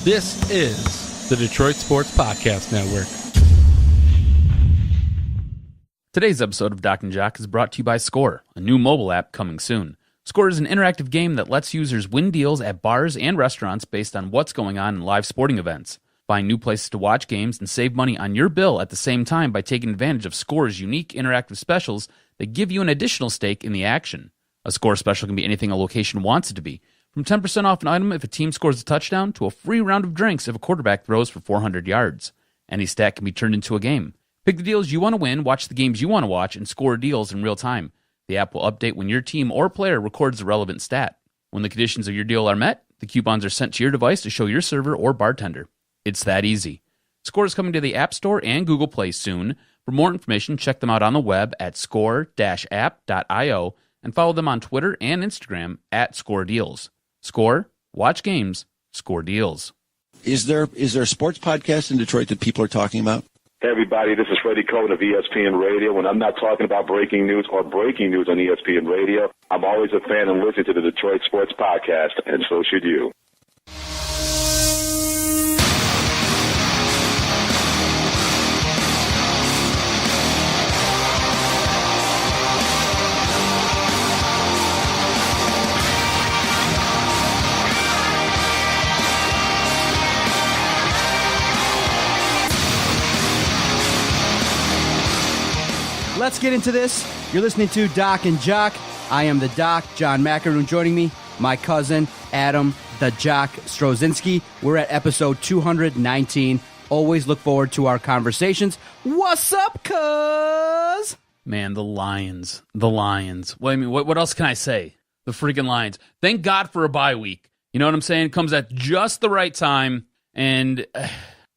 This is the Detroit Sports Podcast Network. Today's episode of Doc and Jock is brought to you by Score, a new mobile app coming soon. Score is an interactive game that lets users win deals at bars and restaurants based on what's going on in live sporting events. Find new places to watch games and save money on your bill at the same time by taking advantage of Score's unique interactive specials that give you an additional stake in the action. A Score special can be anything a location wants it to be, from 10% off an item if a team scores a touchdown to a free round of drinks if a quarterback throws for 400 yards. Any stat can be turned into a game. Pick the deals you want to win, watch the games you want to watch, and score deals in real time. The app will update when your team or player records a relevant stat. When the conditions of your deal are met, the coupons are sent to your device to show your server or bartender. It's that easy. Score is coming to the App Store and Google Play soon. For more information, check them out on the web at score-app.io and follow them on Twitter and Instagram at ScoreDeals. Score, watch games, score deals. Is there a sports podcast in Detroit that people are talking about? Hey everybody, this is Freddie Cohen of ESPN Radio. When I'm not talking about breaking news or breaking news on ESPN Radio, I'm always a fan and listen to the Detroit Sports Podcast, and so should you. Let's get into this. You're listening to Doc and Jock. I am the Doc, John McEnroe, joining me, my cousin, Adam, the Jock Strozinski. We're at episode 219. Always look forward to our conversations. What's up, cuz? Man, the Lions. Well, I mean, what else can I say? The freaking Lions. Thank God for a bye week. You know what I'm saying? It comes at just the right time, and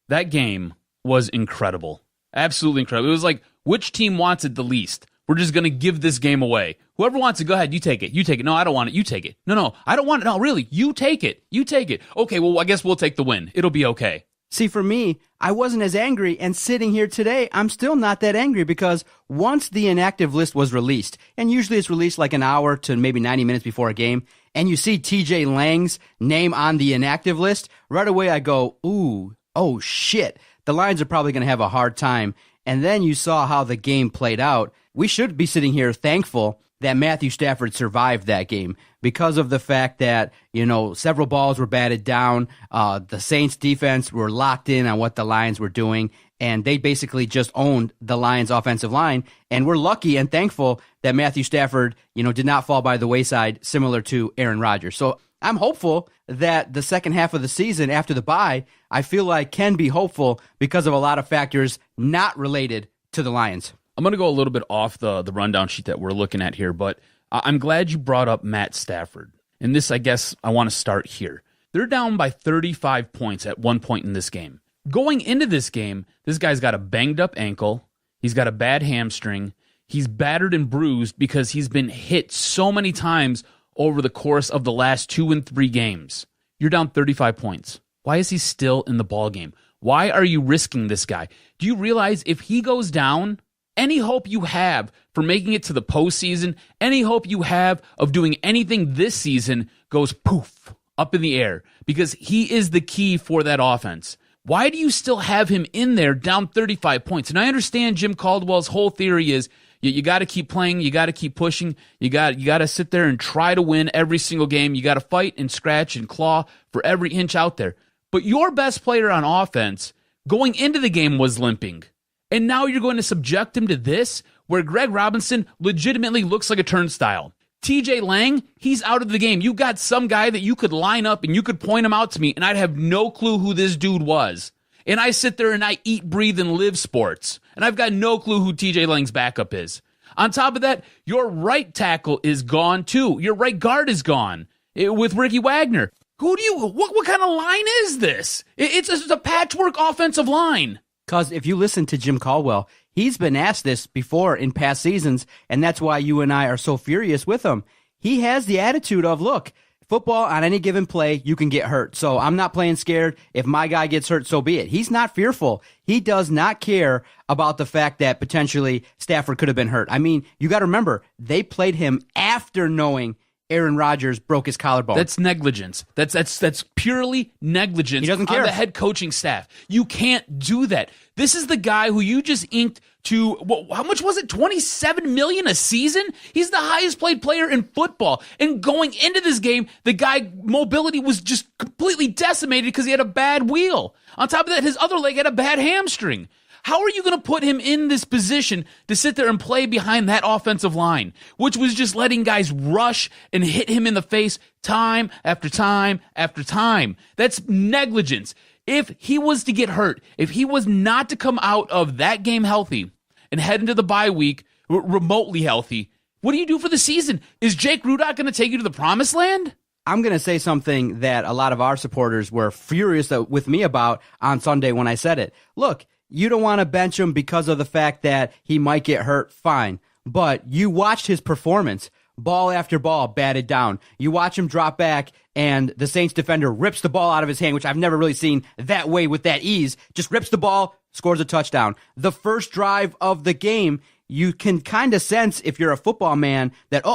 that game was incredible. Absolutely incredible. It was like, which team wants it the least? We're just going to give this game away. Whoever wants it, go ahead. You take it. You take it. No, I don't want it. You take it. No, I don't want it. No, really. You take it. You take it. Okay, well, I guess we'll take the win. It'll be okay. See, for me, I wasn't as angry, and sitting here today, I'm still not that angry because once the inactive list was released, and usually it's released like an hour to maybe 90 minutes before a game, and you see TJ Lang's name on the inactive list, right away I go, ooh, oh shit, the Lions are probably going to have a hard time. And then you saw how the game played out. We should be sitting here thankful that Matthew Stafford survived that game because of the fact that, you know, several balls were batted down. The Saints defense were locked in on what the Lions were doing, and they basically just owned the Lions offensive line. And we're lucky and thankful that Matthew Stafford, you know, did not fall by the wayside similar to Aaron Rodgers. So I'm hopeful that the second half of the season after the bye, I feel like can be hopeful because of a lot of factors not related to the Lions. I'm going to go a little bit off the rundown sheet that we're looking at here, but I'm glad you brought up Matt Stafford. And this, I guess, I want to start here. They're down by 35 points at one point in this game. Going into this game, this guy's got a banged up ankle. He's got a bad hamstring. He's battered and bruised because he's been hit so many times over the course of the last 2 and 3 games. You're down 35 points. Why is he still in the ball game? Why are you risking this guy? Do you realize if he goes down, any hope you have for making it to the postseason, any hope you have of doing anything this season goes poof, up in the air, because he is the key for that offense. Why do you still have him in there down 35 points? And I understand Jim Caldwell's whole theory is you got to keep playing, you got to keep pushing, you got to sit there and try to win every single game. You got to fight and scratch and claw for every inch out there. But your best player on offense going into the game was limping. And now you're going to subject him to this, where Greg Robinson legitimately looks like a turnstile. TJ Lang, he's out of the game. You got some guy that you could line up and you could point him out to me, and I'd have no clue who this dude was. And I sit there and I eat, breathe, and live sports. And I've got no clue who TJ Lang's backup is. On top of that, your right tackle is gone too. Your right guard is gone with Ricky Wagner. What kind of line is this? It's a patchwork offensive line. Because if you listen to Jim Caldwell, he's been asked this before in past seasons, and that's why you and I are so furious with him. He has the attitude of, look, football, on any given play, you can get hurt. So I'm not playing scared. If my guy gets hurt, so be it. He's not fearful. He does not care about the fact that potentially Stafford could have been hurt. I mean, you got to remember, they played him after knowing Aaron Rodgers broke his collarbone. That's negligence. That's purely negligence. He doesn't care. On the head coaching staff. You can't do that. This is the guy who you just inked to, how much was it? $27 million a season? He's the highest paid player in football. And going into this game, the guy mobility was just completely decimated because he had a bad wheel. On top of that, his other leg had a bad hamstring. How are you going to put him in this position to sit there and play behind that offensive line, which was just letting guys rush and hit him in the face time after time after time? That's negligence. If he was to get hurt, if he was not to come out of that game healthy and head into the bye week remotely healthy, what do you do for the season? Is Jake Rudock going to take you to the promised land? I'm going to say something that a lot of our supporters were furious with me about on Sunday when I said it. Look, you don't want to bench him because of the fact that he might get hurt, fine. But you watched his performance, ball after ball, batted down. You watch him drop back, and the Saints defender rips the ball out of his hand, which I've never really seen that way with that ease. Just rips the ball, scores a touchdown. The first drive of the game, you can kind of sense, if you're a football man, that,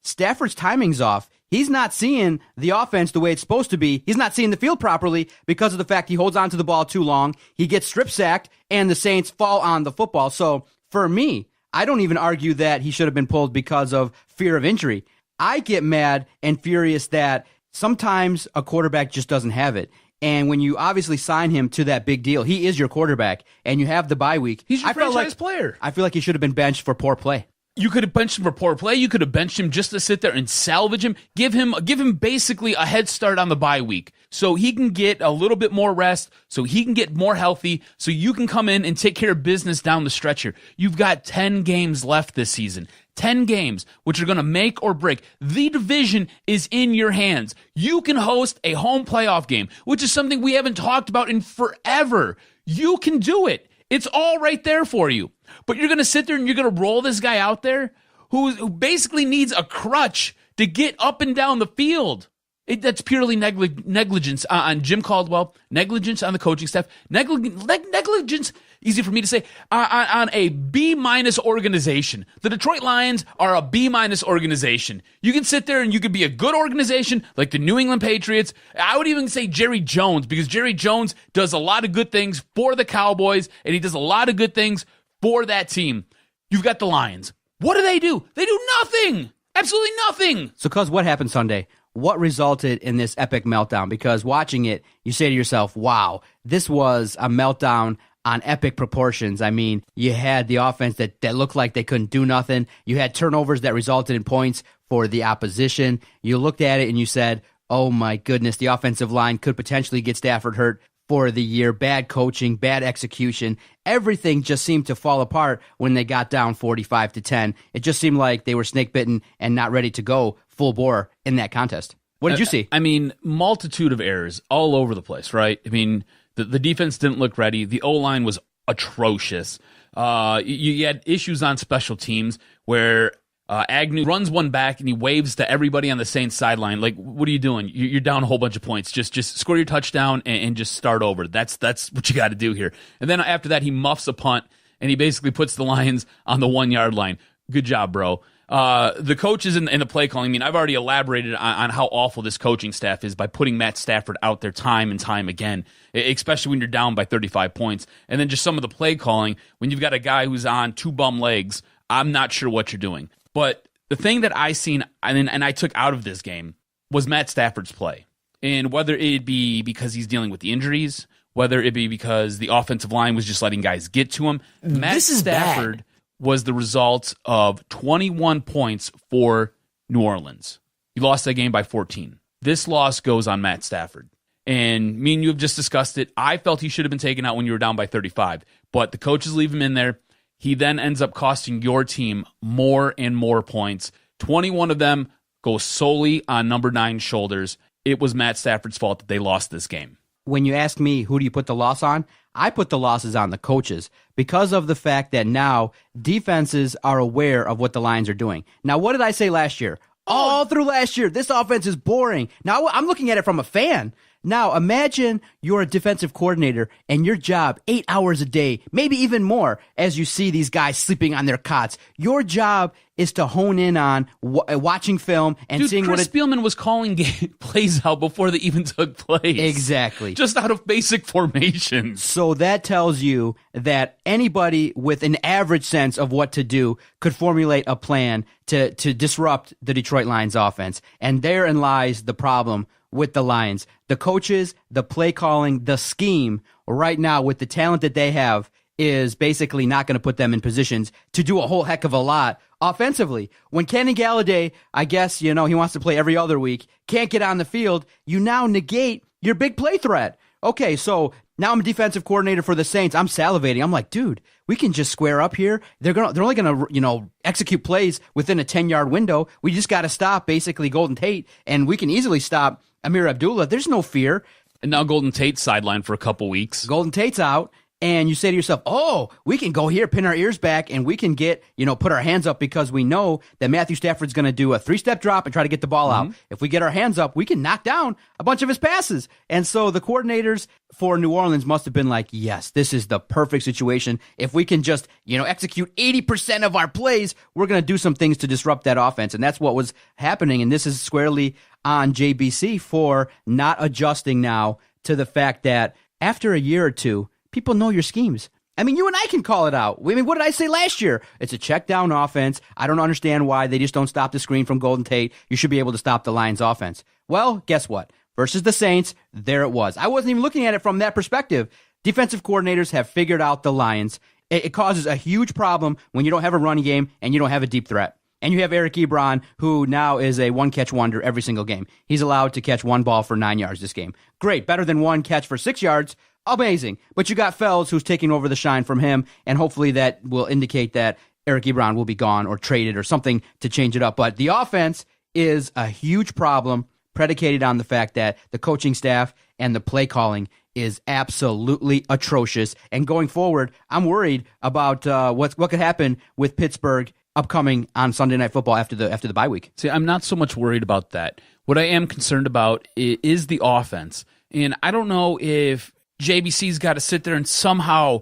Stafford's timing's off. He's not seeing the offense the way it's supposed to be. He's not seeing the field properly because of the fact he holds on to the ball too long. He gets strip sacked, and the Saints fall on the football. So for me, I don't even argue that he should have been pulled because of fear of injury. I get mad and furious that sometimes a quarterback just doesn't have it. And when you obviously sign him to that big deal, he is your quarterback, and you have the bye week. He's your franchise player. I feel like he should have been benched for poor play. You could have benched him for poor play. You could have benched him just to sit there and salvage him. Give him basically a head start on the bye week so he can get a little bit more rest, so he can get more healthy, so you can come in and take care of business down the stretch here. You've got 10 games left this season. 10 games, which are going to make or break. The division is in your hands. You can host a home playoff game, which is something we haven't talked about in forever. You can do it. It's all right there for you. But you're going to sit there and you're going to roll this guy out there who basically needs a crutch to get up and down the field. That's purely negligence on Jim Caldwell, negligence on the coaching staff, negligence, easy for me to say, on a B- organization. The Detroit Lions are a B- organization. You can sit there and you could be a good organization like the New England Patriots. I would even say Jerry Jones, because Jerry Jones does a lot of good things for the Cowboys, and he does a lot of good things for that team. You've got the Lions. What do? They do nothing. Absolutely nothing. So, cuz, what happened Sunday? What resulted in this epic meltdown? Because watching it, you say to yourself, wow, this was a meltdown on epic proportions. I mean, you had the offense that looked like they couldn't do nothing. You had turnovers that resulted in points for the opposition. You looked at it and you said, oh my goodness, the offensive line could potentially get Stafford hurt for the year. Bad coaching, bad execution. Everything just seemed to fall apart when they got down 45-10. It just seemed like they were snake bitten and not ready to go full bore in that contest. What did you see? I mean, multitude of errors all over the place, right? I mean, the defense didn't look ready. The O-line was atrocious. You had issues on special teams where Agnew runs one back and he waves to everybody on the Saints sideline. Like, what are you doing? You're down a whole bunch of points. Just score your touchdown and just start over. That's what you got to do here. And then after that, he muffs a punt and he basically puts the Lions on the 1 yard line. Good job, bro. The coaches in the play calling, I mean, I've already elaborated on how awful this coaching staff is by putting Matt Stafford out there time and time again, especially when you're down by 35 points. And then just some of the play calling, when you've got a guy who's on two bum legs, I'm not sure what you're doing. But the thing that I seen and I took out of this game was Matt Stafford's play. And whether it be because he's dealing with the injuries, whether it be because the offensive line was just letting guys get to him, Matt Stafford was the result of 21 points for New Orleans. He lost that game by 14. This loss goes on Matt Stafford. And me and you have just discussed it. I felt he should have been taken out when you were down by 35. But the coaches leave him in there. He then ends up costing your team more and more points. 21 of them go solely on number 9's shoulders. It was Matt Stafford's fault that they lost this game. When you ask me, who do you put the loss on? I put the losses on the coaches because of the fact that now defenses are aware of what the Lions are doing. Now, what did I say last year? All through last year, this offense is boring. Now, I'm looking at it from a fan. Now, imagine you're a defensive coordinator and your job 8 hours a day, maybe even more, as you see these guys sleeping on their cots. Your job is to hone in on watching film and seeing Chris what Spielman was calling plays out before they even took place. Exactly. Just out of basic formations. So that tells you that anybody with an average sense of what to do could formulate a plan to disrupt the Detroit Lions offense. And therein lies the problem with the Lions. The coaches, the play calling, the scheme right now with the talent that they have is basically not going to put them in positions to do a whole heck of a lot offensively. When Kenny Galladay, I guess, he wants to play every other week, can't get on the field, you now negate your big play threat. Okay, so now I'm a defensive coordinator for the Saints. I'm salivating. I'm like, dude, we can just square up here. They're only going to, execute plays within a 10-yard window. We just got to stop basically Golden Tate, and we can easily stop Amir Abdullah. There's no fear. And now Golden Tate's sidelined for a couple weeks. Golden Tate's out. And you say to yourself, oh, we can go here, pin our ears back, and we can get, put our hands up because we know that Matthew Stafford's going to do a 3-step drop and try to get the ball out. If we get our hands up, we can knock down a bunch of his passes. And so the coordinators for New Orleans must have been like, yes, this is the perfect situation. If we can just, execute 80% of our plays, we're going to do some things to disrupt that offense. And that's what was happening. And this is squarely on JBC for not adjusting now to the fact that after a year or two, people know your schemes. I mean, you and I can call it out. I mean, what did I say last year? It's a check down offense. I don't understand why they just don't stop the screen from Golden Tate. You should be able to stop the Lions offense. Well, guess what? Versus the Saints, there it was. I wasn't even looking at it from that perspective. Defensive coordinators have figured out the Lions. It causes a huge problem when you don't have a running game and you don't have a deep threat. And you have Eric Ebron, who now is a one-catch wonder every single game. He's allowed to catch one ball for 9 yards this game. Great, better than one catch for 6 yards. Amazing. But you got Fells, who's taking over the shine from him, and hopefully that will indicate that Eric Ebron will be gone or traded or something to change it up. But the offense is a huge problem predicated on the fact that the coaching staff and the play calling is absolutely atrocious. And going forward, I'm worried about what could happen with Pittsburgh upcoming on Sunday Night Football after the bye week. See, I'm not so much worried about that. What I am concerned about is the offense. And I don't know if JBC's got to sit there and somehow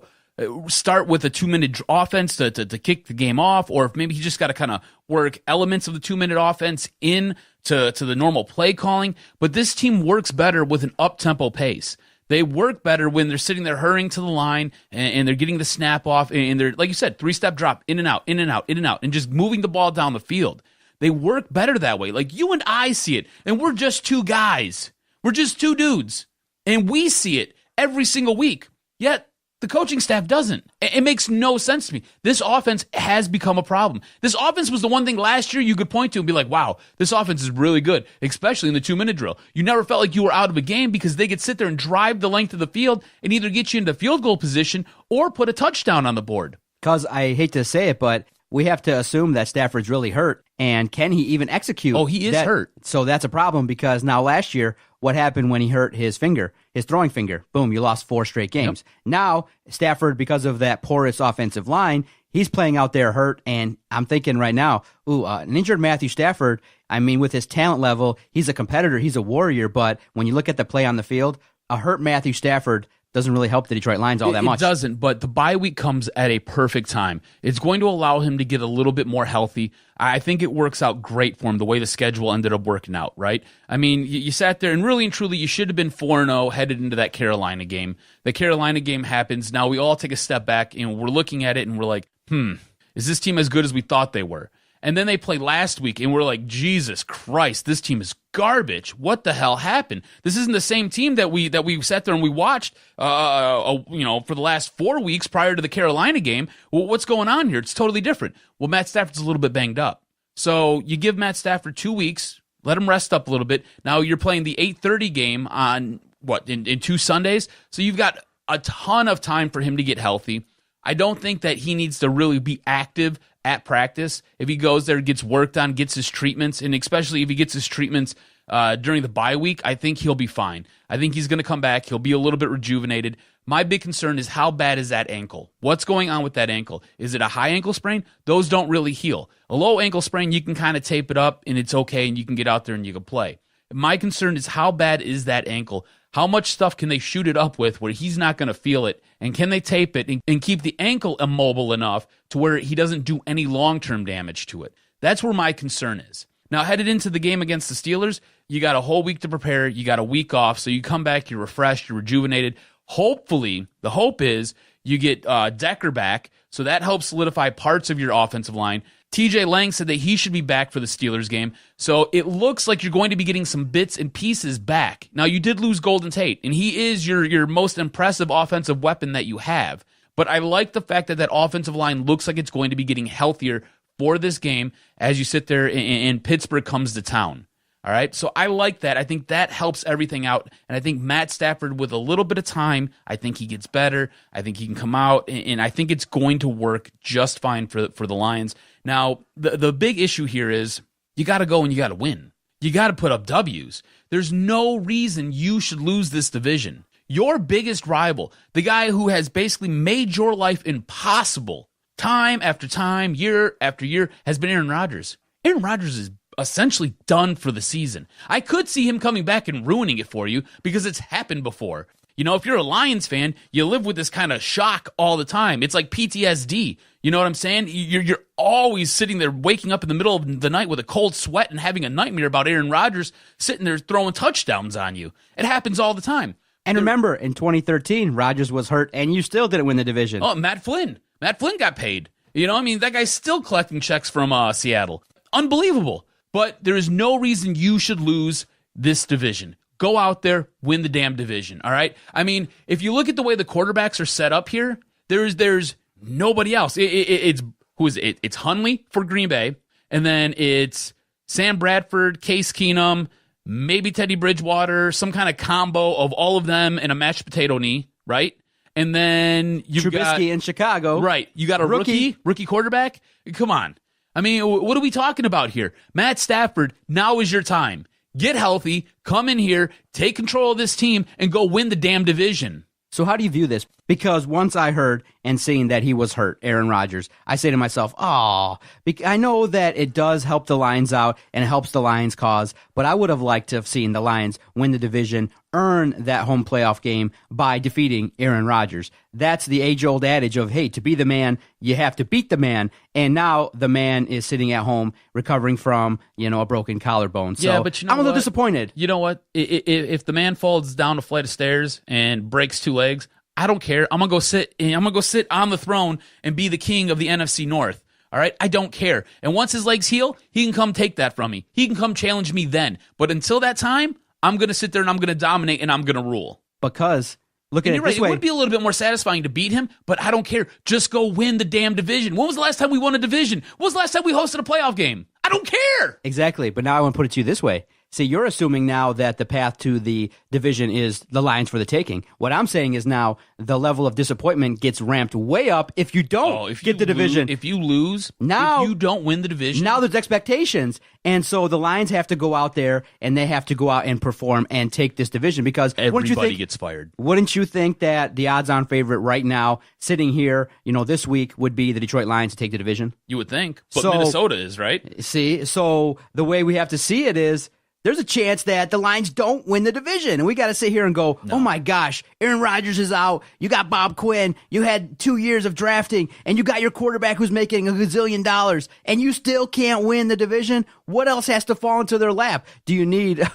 start with a 2-minute offense to kick the game off, or if maybe he just got to kind of work elements of the 2-minute offense in to the normal play calling. But this team works better with an up-tempo pace. They work better when they're sitting there hurrying to the line and they're getting the snap off and they're, like you said, 3-step drop, in and out, in and out, in and out, and just moving the ball down the field. They work better that way. Like you and I see it, and we're just two guys. We're just two dudes, and we see it every single week. Yet the coaching staff doesn't. It makes no sense to me. This offense has become a problem. This offense was the one thing last year you could point to and be like, wow, this offense is really good, especially in the 2-minute drill. You never felt like you were out of a game because they could sit there and drive the length of the field and either get you into field goal position or put a touchdown on the board. Because I hate to say it, but we have to assume that Stafford's really hurt. And can he even execute? Oh, he is hurt. So that's a problem because now last year, what happened when he hurt his finger, his throwing finger? Boom, you lost 4 straight games. Yep. Now, Stafford, because of that porous offensive line, he's playing out there hurt. And I'm thinking right now, an injured Matthew Stafford, I mean, with his talent level, he's a competitor, he's a warrior. But when you look at the play on the field, a hurt Matthew Stafford doesn't really help the Detroit Lions all that much. It doesn't, but the bye week comes at a perfect time. It's going to allow him to get a little bit more healthy. I think it works out great for him, the way the schedule ended up working out, right? I mean, you sat there, and really and truly, you should have been 4-0 headed into that Carolina game. The Carolina game happens. Now we all take a step back, and we're looking at it, and we're like, is this team as good as we thought they were? And then they played last week, and we're like, Jesus Christ, this team is garbage. What the hell happened? This isn't the same team that we sat there and we watched, for the last 4 weeks prior to the Carolina game. Well, what's going on here? It's totally different. Well, Matt Stafford's a little bit banged up. So you give Matt Stafford 2 weeks, let him rest up a little bit. Now you're playing the 8:30 game on, in 2 Sundays? So you've got a ton of time for him to get healthy. I don't think that he needs to really be active at practice. If he goes there, gets worked on, gets his treatments, and especially if he gets his treatments during the bye week, I think he'll be fine. I think he's going to come back. He'll be a little bit rejuvenated. My big concern is how bad is that ankle? What's going on with that ankle? Is it a high ankle sprain? Those don't really heal. A low ankle sprain, you can kind of tape it up, and it's okay, and you can get out there and you can play. My concern is how bad is that ankle? How much stuff can they shoot it up with where he's not going to feel it? And can they tape it and keep the ankle immobile enough to where he doesn't do any long-term damage to it? That's where my concern is. Now, headed into the game against the Steelers, you got a whole week to prepare. You got a week off, so you come back, you're refreshed, you're rejuvenated. Hopefully, the hope is you get Decker back, so that helps solidify parts of your offensive line. TJ Lang said that he should be back for the Steelers game, so it looks like you're going to be getting some bits and pieces back. Now, you did lose Golden Tate, and he is your most impressive offensive weapon that you have, but I like the fact that that offensive line looks like it's going to be getting healthier for this game as you sit there and Pittsburgh comes to town. All right, so I like that. I think that helps everything out, and I think Matt Stafford, with a little bit of time, I think he gets better. I think he can come out, and I think it's going to work just fine for the Lions. Now, the big issue here is you got to go and you got to win. You got to put up W's. There's no reason you should lose this division. Your biggest rival, the guy who has basically made your life impossible time after time, year after year, has been Aaron Rodgers. Aaron Rodgers is essentially done for the season. I could see him coming back and ruining it for you because it's happened before. You know, if you're a Lions fan, you live with this kind of shock all the time. It's like PTSD. You know what I'm saying? You're always sitting there waking up in the middle of the night with a cold sweat and having a nightmare about Aaron Rodgers sitting there throwing touchdowns on you. It happens all the time. And remember, in 2013, Rodgers was hurt, and you still didn't win the division. Oh, Matt Flynn. Matt Flynn got paid. You know, I mean, that guy's still collecting checks from Seattle. Unbelievable. But there is no reason you should lose this division. Go out there, win the damn division, all right? I mean, if you look at the way the quarterbacks are set up here, there's nobody else. It's who is it? It's Hundley for Green Bay, and then it's Sam Bradford, Case Keenum, maybe Teddy Bridgewater, some kind of combo of all of them in a mashed potato knee, right? And then you've Trubisky got in Chicago. Right. You got a rookie quarterback? Come on. I mean, what are we talking about here? Matt Stafford, now is your time. Get healthy, come in here, take control of this team, and go win the damn division. So how do you view this? Because once I heard and seen that he was hurt, Aaron Rodgers, I say to myself, I know that it does help the Lions out and it helps the Lions' cause, but I would have liked to have seen the Lions win the division, earn that home playoff game by defeating Aaron Rodgers. That's the age-old adage of, hey, to be the man, you have to beat the man, and now the man is sitting at home recovering from, a broken collarbone. So yeah, but you know I'm a little disappointed. You know what? If the man falls down a flight of stairs and breaks 2 legs, I don't care. I'm gonna go sit on the throne and be the king of the NFC North. All right? I don't care. And once his legs heal, he can come take that from me. He can come challenge me then. But until that time, I'm gonna sit there and I'm gonna dominate and I'm gonna rule. Because look at it this way. It would be a little bit more satisfying to beat him, but I don't care. Just go win the damn division. When was the last time we won a division? When was the last time we hosted a playoff game? I don't care. Exactly. But now I want to put it to you this way. See, you're assuming now that the path to the division is the Lions for the taking. What I'm saying is now the level of disappointment gets ramped way up if you don't get the division. If you lose, now, if you don't win the division. Now there's expectations. And so the Lions have to go out there and they have to go out and perform and take this division because everybody gets fired. Wouldn't you think that the odds-on favorite right now sitting here, this week would be the Detroit Lions to take the division? You would think. But Minnesota is, right? See, so the way we have to see it is there's a chance that the Lions don't win the division. And we got to sit here and go, Oh my gosh, Aaron Rodgers is out. You got Bob Quinn. You had 2 years of drafting and you got your quarterback who's making $1 gazillion and you still can't win the division. What else has to fall into their lap? Do you need,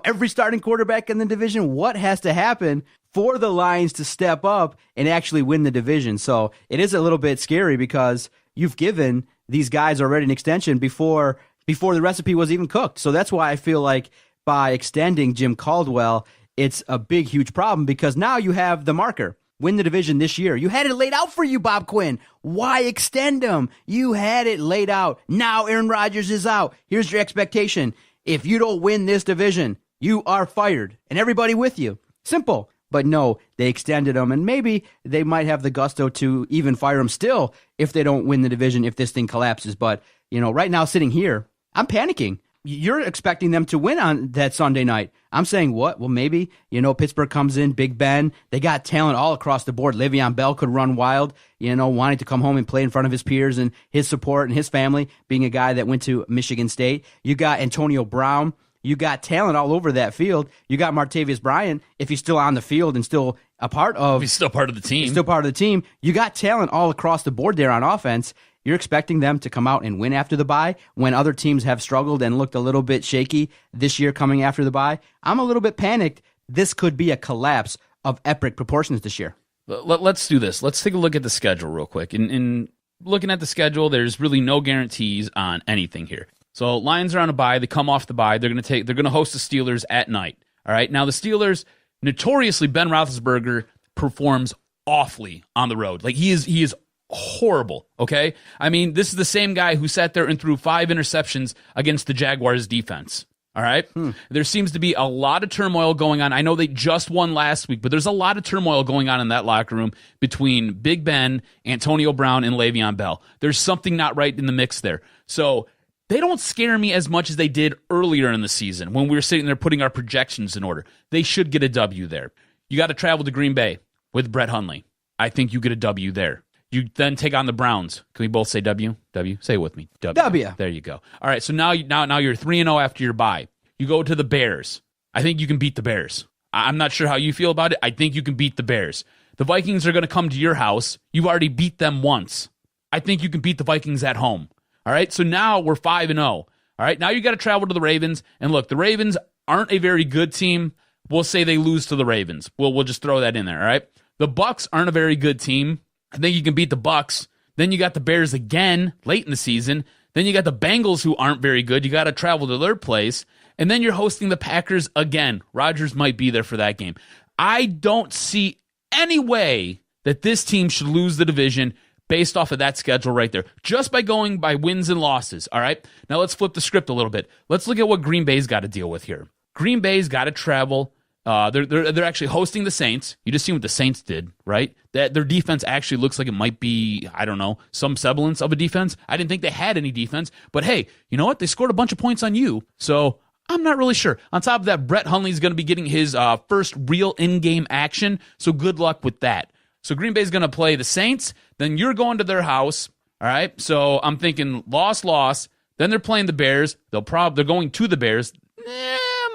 every starting quarterback in the division? What has to happen for the Lions to step up and actually win the division? So it is a little bit scary because you've given these guys already an extension before the recipe was even cooked. So that's why I feel like by extending Jim Caldwell, it's a big, huge problem because now you have the marker. Win the division this year. You had it laid out for you, Bob Quinn. Why extend him? You had it laid out. Now Aaron Rodgers is out. Here's your expectation. If you don't win this division, you are fired. And everybody with you. Simple. But no, they extended him, and maybe they might have the gusto to even fire him still if they don't win the division, if this thing collapses. But, right now sitting here, I'm panicking. You're expecting them to win on that Sunday night. I'm saying, what? Well, maybe, Pittsburgh comes in, Big Ben. They got talent all across the board. Le'Veon Bell could run wild, wanting to come home and play in front of his peers and his support and his family, being a guy that went to Michigan State. You got Antonio Brown. You got talent all over that field. You got Martavis Bryant, if he's still on the field and still a part of... He's still part of the team. He's still part of the team. You got talent all across the board there on offense. You're expecting them to come out and win after the bye when other teams have struggled and looked a little bit shaky this year coming after the bye. I'm a little bit panicked. This could be a collapse of epic proportions this year. Let's do this. Let's take a look at the schedule real quick. In looking at the schedule, there's really no guarantees on anything here. So Lions are on a bye. They come off the bye. They're going to host the Steelers at night. All right. Now the Steelers, notoriously, Ben Roethlisberger performs awfully on the road. Like he is horrible. Okay. I mean, this is the same guy who sat there and threw 5 interceptions against the Jaguars defense. All right. There seems to be a lot of turmoil going on. I know they just won last week, but there's a lot of turmoil going on in that locker room between Big Ben, Antonio Brown, and Le'Veon Bell. There's something not right in the mix there. So they don't scare me as much as they did earlier in the season when we were sitting there putting our projections in order. They should get a W there. You got to travel to Green Bay with Brett Hundley. I think you get a W there. You then take on the Browns. Can we both say W? W? Say it with me. W. W. There you go. All right, so now you're 3-0 after your bye. You go to the Bears. I think you can beat the Bears. I'm not sure how you feel about it. I think you can beat the Bears. The Vikings are going to come to your house. You've already beat them once. I think you can beat the Vikings at home. All right, so now we're 5-0. All right, now you got to travel to the Ravens. And look, the Ravens aren't a very good team. We'll say they lose to the Ravens. We'll just throw that in there, all right? The Bucs aren't a very good team. I think you can beat the Bucs. Then you got the Bears again late in the season. Then you got the Bengals who aren't very good. You got to travel to their place. And then you're hosting the Packers again. Rodgers might be there for that game. I don't see any way that this team should lose the division based off of that schedule right there, just by going by wins and losses, all right? Now let's flip the script a little bit. Let's look at what Green Bay's got to deal with here. Green Bay's got to travel. They're actually hosting the Saints. You just seen what the Saints did, right? That their defense actually looks like it might be, I don't know, some semblance of a defense. I didn't think they had any defense, but hey, you know what? They scored a bunch of points on you, so I'm not really sure. On top of that, Brett Hundley's going to be getting his first real in-game action, so good luck with that. So Green Bay's going to play the Saints, then you're going to their house, all right? So I'm thinking loss. Then they're playing the Bears. They're going to the Bears.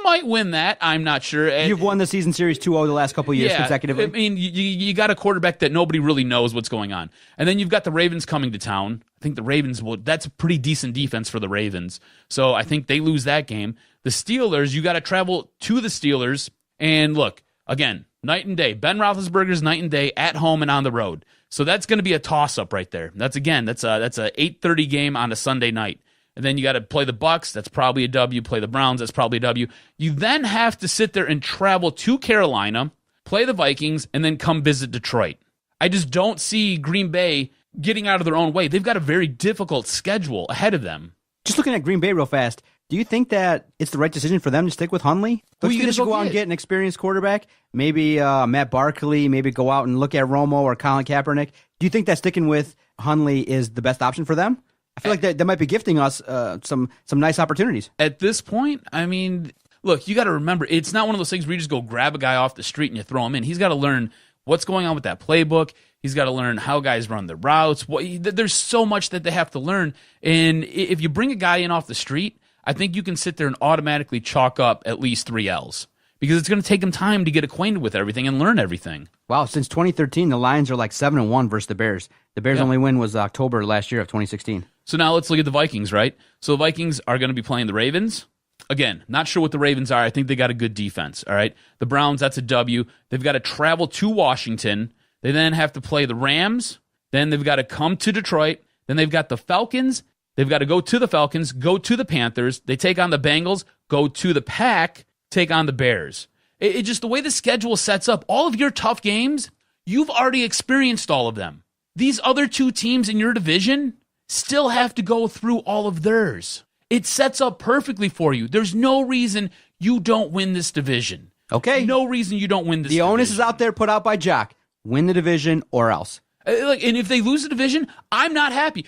Might win that. I'm not sure. You've won the season series 2-0 the last couple of years consecutively. I mean, you got a quarterback that nobody really knows what's going on. And then you've got the Ravens coming to town. I think the Ravens that's a pretty decent defense for the Ravens. So I think they lose that game. The Steelers, you got to travel to the Steelers. And look, again, night and day. Ben Roethlisberger's night and day at home and on the road. So that's going to be a toss-up right there. That's a 8:30 game on a Sunday night. And then you got to play the Bucs. That's probably a W. Play the Browns. That's probably a W. You then have to sit there and travel to Carolina, play the Vikings, and then come visit Detroit. I just don't see Green Bay getting out of their own way. They've got a very difficult schedule ahead of them. Just looking at Green Bay real fast, do you think that it's the right decision for them to stick with Hundley? Don't you just go out and get an experienced quarterback? Maybe Matt Barkley, maybe go out and look at Romo or Colin Kaepernick. Do you think that sticking with Hundley is the best option for them? I feel like that might be gifting us some nice opportunities. At this point, I mean, look, you got to remember, it's not one of those things where you just go grab a guy off the street and you throw him in. He's got to learn what's going on with that playbook. He's got to learn how guys run their routes. There's so much that they have to learn. And if you bring a guy in off the street, I think you can sit there and automatically chalk up at least 3 L's. Because it's going to take him time to get acquainted with everything and learn everything. Wow, since 2013, the Lions are like 7-1 versus the Bears. The Bears' only win was October last year of 2016. So now let's look at the Vikings, right? So the Vikings are going to be playing the Ravens. Again, not sure what the Ravens are. I think they got a good defense, all right? The Browns, that's a W. They've got to travel to Washington. They then have to play the Rams. Then they've got to come to Detroit. Then they've got the Falcons. They've got to go to the Falcons, go to the Panthers. They take on the Bengals, go to the Pack, take on the Bears. It just the way the schedule sets up, all of your tough games, you've already experienced all of them. These other 2 teams in your division still have to go through all of theirs. It sets up perfectly for you. There's no reason you don't win this division. Okay. No reason you don't win this division. The onus division. is out there put out by Jock. Win the division or else. And if they lose the division, I'm not happy.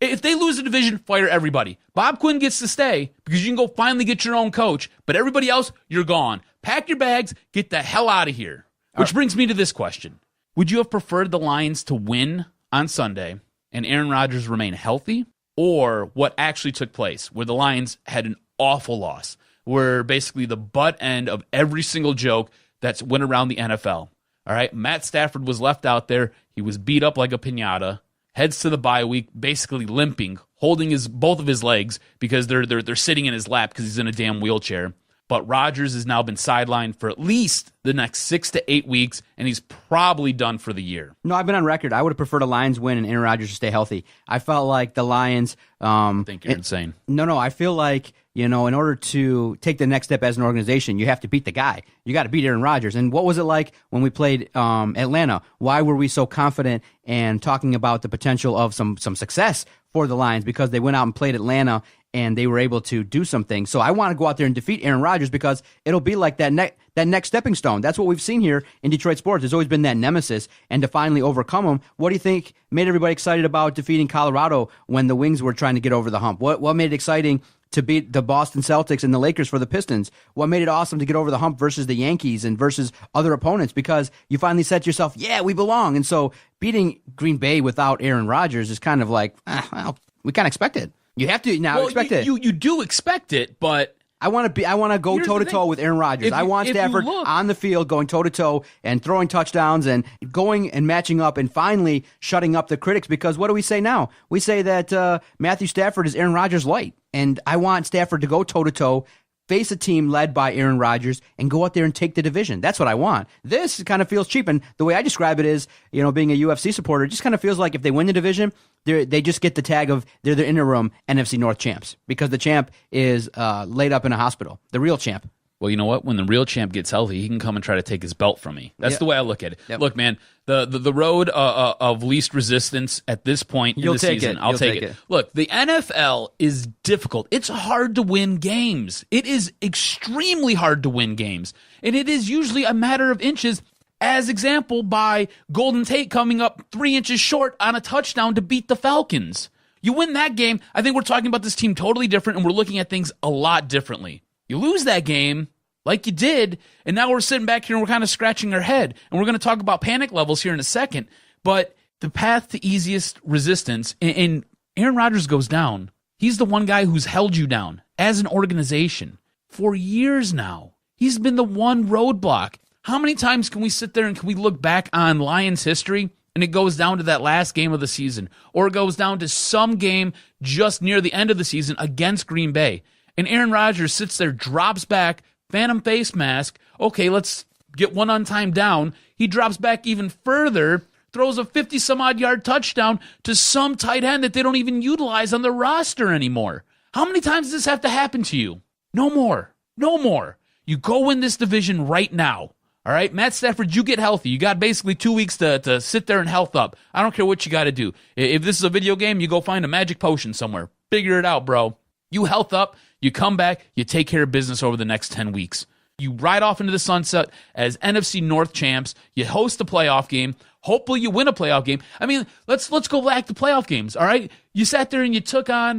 If they lose the division, fire everybody. Bob Quinn gets to stay because you can go finally get your own coach, but everybody else, you're gone. Pack your bags, get the hell out of here. Which brings me to this question. Would you have preferred the Lions to win on Sunday and Aaron Rodgers remain healthy, or what actually took place where the Lions had an awful loss? were basically the butt end of every single joke that's went around the NFL. All right, Matt Stafford was left out there. He was beat up like a piñata, heads to the bye week, basically limping, holding both of his legs because they're sitting in his lap because he's in a damn wheelchair. But Rodgers has now been sidelined for at least the next 6 to 8 weeks, and he's probably done for the year. No, I've been on record. I would have preferred a Lions win and Aaron Rodgers to stay healthy. I felt like the Lions... I think you're insane. No, I feel like, in order to take the next step as an organization, you have to beat the guy. You got to beat Aaron Rodgers. And what was it like when we played Atlanta? Why were we so confident and talking about the potential of some success for the Lions? Because they went out and played Atlanta and they were able to do something. So I want to go out there and defeat Aaron Rodgers because it'll be like that next stepping stone. That's what we've seen here in Detroit sports. There's always been that nemesis, and to finally overcome him. What do you think made everybody excited about defeating Colorado when the Wings were trying to get over the hump? What made it exciting to beat the Boston Celtics and the Lakers for the Pistons? What made it awesome to get over the hump versus the Yankees and versus other opponents? Because you finally said to yourself, yeah, we belong. And so beating Green Bay without Aaron Rodgers is kind of like, well, we kind of expect it. You have to now expect it. You do expect it, but I want to go toe to toe with Aaron Rodgers. I want Stafford on the field going toe to toe and throwing touchdowns and going and matching up and finally shutting up the critics. Because what do we say now? We say that Matthew Stafford is Aaron Rodgers light, and I want Stafford to go toe to toe, face a team led by Aaron Rodgers, and go out there and take the division. That's what I want. This kind of feels cheap, and the way I describe it is, being a UFC supporter, it just kind of feels like if they win the division, they just get the tag of they're the interim NFC North champs because the champ is laid up in a hospital. The real champ. Well, you know what? When the real champ gets healthy, he can come and try to take his belt from me. That's the way I look at it. Yep. Look, man, the road of least resistance at this point in the season, I'll take it. Look, the NFL is difficult. It's hard to win games. It is extremely hard to win games. And it is usually a matter of inches, as example by Golden Tate coming up 3 inches short on a touchdown to beat the Falcons. You win that game, I think we're talking about this team totally different, and we're looking at things a lot differently. You lose that game, like you did, and now we're sitting back here and we're kind of scratching our head. And we're going to talk about panic levels here in a second. But the path to easiest resistance, and Aaron Rodgers goes down. He's the one guy who's held you down as an organization for years now. He's been the one roadblock. How many times can we sit there and can we look back on Lions history and it goes down to that last game of the season, or it goes down to some game just near the end of the season against Green Bay? And Aaron Rodgers sits there, drops back, phantom face mask. Okay, let's get one on time down. He drops back even further, throws a 50-some-odd yard touchdown to some tight end that they don't even utilize on the roster anymore. How many times does this have to happen to you? No more. No more. You go win this division right now. All right, Matt Stafford, you get healthy. You got basically 2 weeks to sit there and health up. I don't care what you got to do. If this is a video game, you go find a magic potion somewhere. Figure it out, bro. You health up. You come back, you take care of business over the next 10 weeks. You ride off into the sunset as NFC North champs. You host a playoff game. Hopefully you win a playoff game. I mean, let's go back to playoff games, all right? You sat there and you took on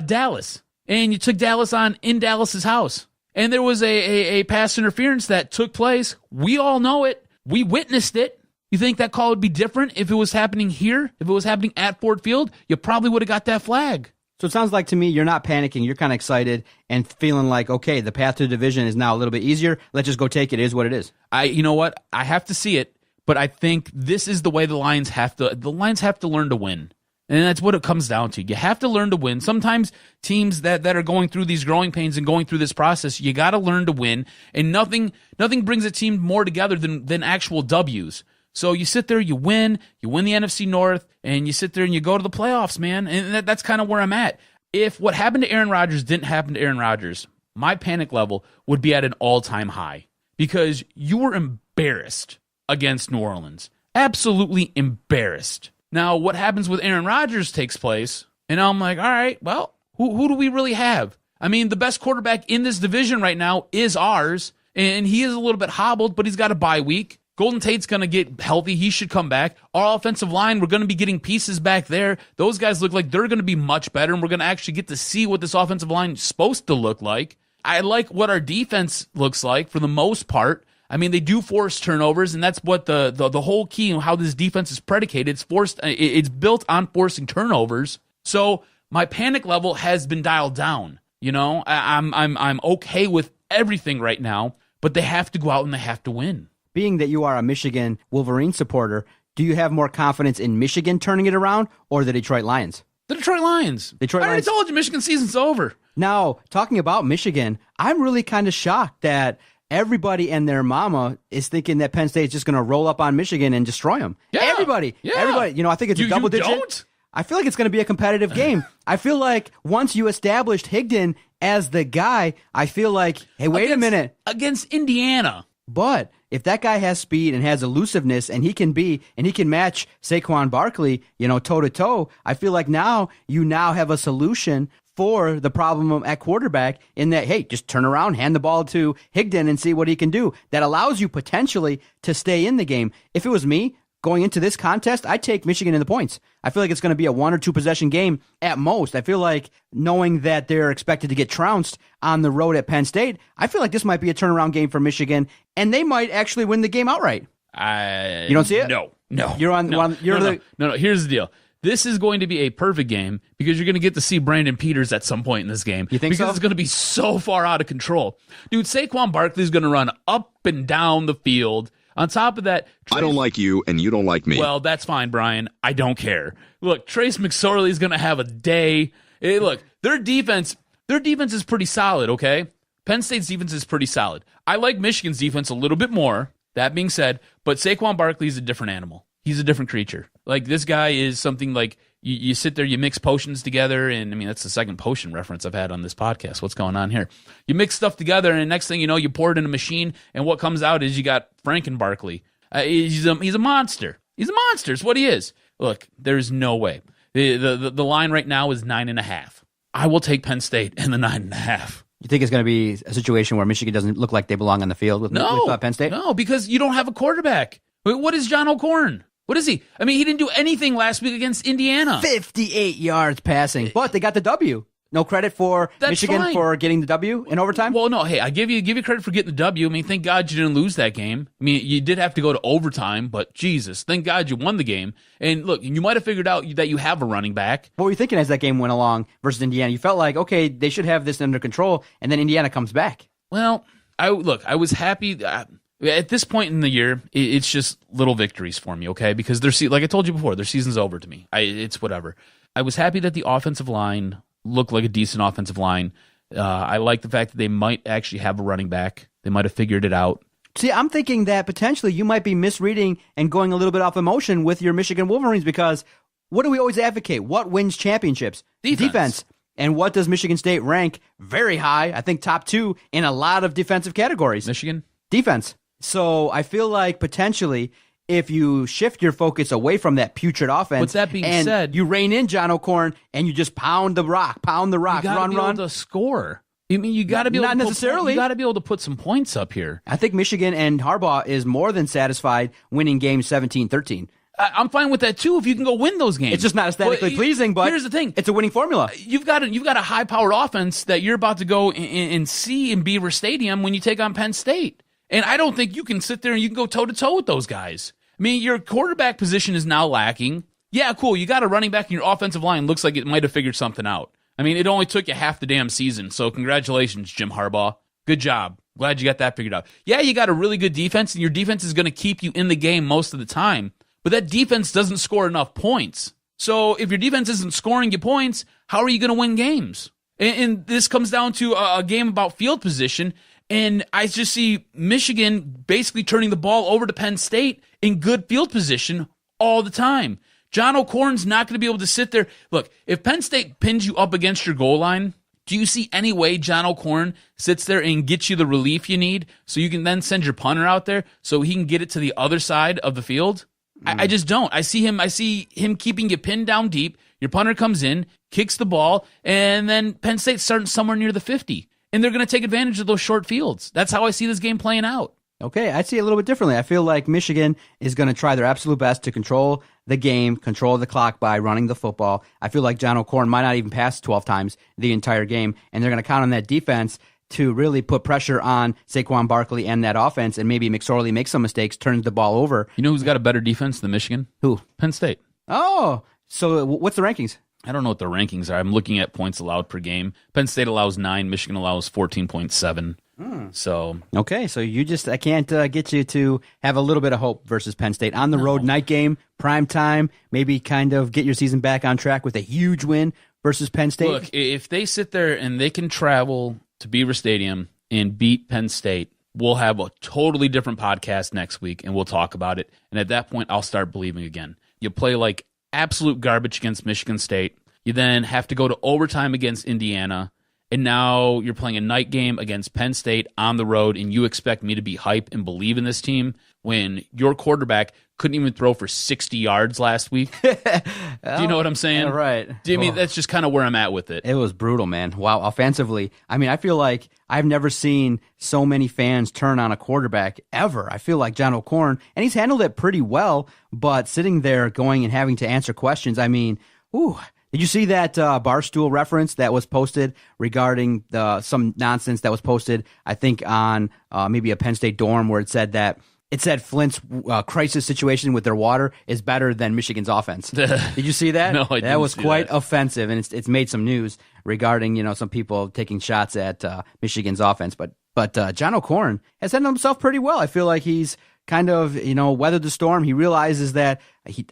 Dallas, and you took Dallas on in Dallas's house. And there was a pass interference that took place. We all know it. We witnessed it. You think that call would be different if it was happening here? If it was happening at Ford Field? You probably would have got that flag. So it sounds like to me you're not panicking. You're kind of excited and feeling like, okay, the path to the division is now a little bit easier. Let's just go take it. It is what it is. You know what? I have to see it, but I think this is the way the Lions have to learn to win. And that's what it comes down to. You have to learn to win. Sometimes teams that are going through these growing pains and going through this process, you got to learn to win. And nothing brings a team more together than actual W's. So you sit there, you win the NFC North, and you sit there and you go to the playoffs, man. And that's kind of where I'm at. If what happened to Aaron Rodgers didn't happen to Aaron Rodgers, my panic level would be at an all-time high because you were embarrassed against New Orleans. Absolutely embarrassed. Now, what happens with Aaron Rodgers takes place, and I'm like, all right, well, who do we really have? I mean, the best quarterback in this division right now is ours, and he is a little bit hobbled, but he's got a bye week. Golden Tate's going to get healthy. He should come back. Our offensive line, we're going to be getting pieces back there. Those guys look like they're going to be much better, and we're going to actually get to see what this offensive line is supposed to look like. I like what our defense looks like for the most part. I mean, they do force turnovers, and that's what the whole key of how this defense is predicated. It's built on forcing turnovers. So my panic level has been dialed down. You know, I'm okay with everything right now, but they have to go out and they have to win. Being that you are a Michigan Wolverine supporter, do you have more confidence in Michigan turning it around or the Detroit Lions? The Detroit Lions. I already told you Michigan season's over. Now, talking about Michigan, I'm really kind of shocked that everybody and their mama is thinking that Penn State is just going to roll up on Michigan and destroy them. Yeah. Everybody. You know, I think it's a double digit. Don't? I feel like it's going to be a competitive game. I feel like once you established Higdon as the guy, I feel like, hey, wait a minute. Against Indiana. But if that guy has speed and has elusiveness and he can match Saquon Barkley, toe to toe, I feel like now you have a solution for the problem at quarterback in that, hey, just turn around, hand the ball to Higdon and see what he can do. That allows you potentially to stay in the game. If it was me going into this contest, I'd take Michigan in the points. I feel like it's going to be a 1 or 2 possession game at most. I feel like knowing that they're expected to get trounced on the road at Penn State, I feel like this might be a turnaround game for Michigan, and they might actually win the game outright. You don't see it? No. No. Here's the deal. This is going to be a perfect game because you're going to get to see Brandon Peters at some point in this game. You think because it's going to be so far out of control. Dude, Saquon Barkley is going to run up and down the field. On top of that, I don't like you, and you don't like me. Well, that's fine, Brian. I don't care. Look, Trace McSorley is going to have a day. Hey, look, their defense is pretty solid, okay? Penn State's defense is pretty solid. I like Michigan's defense a little bit more, that being said, but Saquon Barkley is a different animal. He's a different creature. Like, this guy is something like you sit there, you mix potions together, and I mean, that's the second potion reference I've had on this podcast. What's going on here? You mix stuff together, and the next thing you know, you pour it in a machine, and what comes out is you got Franken Barkley. He's a monster. He's a monster. It's what he is. Look, there's no way. The line right now is 9.5. I will take Penn State in the 9.5. You think it's going to be a situation where Michigan doesn't look like they belong on the field with Penn State? No, because you don't have a quarterback. What is John O'Corn? What is he? I mean, he didn't do anything last week against Indiana. 58 yards passing, but they got the W. No credit for Michigan for getting the W in overtime? Well, no, hey, I give you credit for getting the W. I mean, thank God you didn't lose that game. I mean, you did have to go to overtime, but Jesus, thank God you won the game. And look, you might have figured out that you have a running back. What were you thinking as that game went along versus Indiana? You felt like, okay, they should have this under control, and then Indiana comes back. Well, I was happy. At this point in the year, it's just little victories for me, okay? Because like I told you before, their season's over to me. It's whatever. I was happy that the offensive line looked like a decent offensive line. I like the fact that they might actually have a running back. They might have figured it out. See, I'm thinking that potentially you might be misreading and going a little bit off emotion with your Michigan Wolverines because what do we always advocate? What wins championships? Defense. And what does Michigan State rank? Very high. I think top 2 in a lot of defensive categories. Michigan? Defense. So I feel like potentially if you shift your focus away from that putrid offense, with that being said, you rein in John O'Corn and you just pound the rock, you gotta be run. Able to score. I mean, you got to be able not necessarily. You got to be able to put some points up here. I think Michigan and Harbaugh is more than satisfied winning games 17-13. I'm fine with that too if you can go win those games. It's just not aesthetically pleasing, but here's the thing: it's a winning formula. You've got a high-powered offense that you're about to go and see in Beaver Stadium when you take on Penn State. And I don't think you can sit there and you can go toe-to-toe with those guys. I mean, your quarterback position is now lacking. Yeah, cool. You got a running back and your offensive line looks like it might have figured something out. I mean, it only took you half the damn season. So congratulations, Jim Harbaugh. Good job. Glad you got that figured out. Yeah, you got a really good defense, and your defense is going to keep you in the game most of the time. But that defense doesn't score enough points. So if your defense isn't scoring you points, how are you going to win games? And this comes down to a game about field position. And I just see Michigan basically turning the ball over to Penn State in good field position all the time. John O'Corn's not going to be able to sit there. Look, if Penn State pins you up against your goal line, do you see any way John O'Corn sits there and gets you the relief you need so you can then send your punter out there so he can get it to the other side of the field? I just don't. I see him keeping you pinned down deep. Your punter comes in, kicks the ball, and then Penn State's starting somewhere near the 50. And they're going to take advantage of those short fields. That's how I see this game playing out. Okay, I see it a little bit differently. I feel like Michigan is going to try their absolute best to control the game, control the clock by running the football. I feel like John O'Corn might not even pass 12 times the entire game, and they're going to count on that defense to really put pressure on Saquon Barkley and that offense, and maybe McSorley makes some mistakes, turns the ball over. You know who's got a better defense than Michigan? Who? Penn State. Oh, so what's the rankings? I don't know what the rankings are. I'm looking at points allowed per game. Penn State allows 9. Michigan allows 14.7. So okay, so I can't get you to have a little bit of hope versus Penn State on the road, night game, prime time. Maybe kind of get your season back on track with a huge win versus Penn State. Look, if they sit there and they can travel to Beaver Stadium and beat Penn State, we'll have a totally different podcast next week, and we'll talk about it. And at that point, I'll start believing again. You play like absolute garbage against Michigan State. You then have to go to overtime against Indiana. And now you're playing a night game against Penn State on the road, and you expect me to be hype and believe in this team when your quarterback couldn't even throw for 60 yards last week? Do you know what I'm saying? Right. Do you mean that's just kind of where I'm at with it? It was brutal, man. Wow, offensively. I mean, I feel like I've never seen so many fans turn on a quarterback ever. I feel like John O'Korn, and he's handled it pretty well, but sitting there going and having to answer questions, I mean, ooh. Did you see that Barstool reference that was posted regarding some nonsense that was posted, I think, on maybe a Penn State dorm where it said Flint's crisis situation with their water is better than Michigan's offense. Did you see that? No, I didn't. That was see quite that. offensive, and it's made some news regarding some people taking shots at Michigan's offense. But John O'Korn has handled himself pretty well. I feel like he's kind of weathered the storm. He realizes that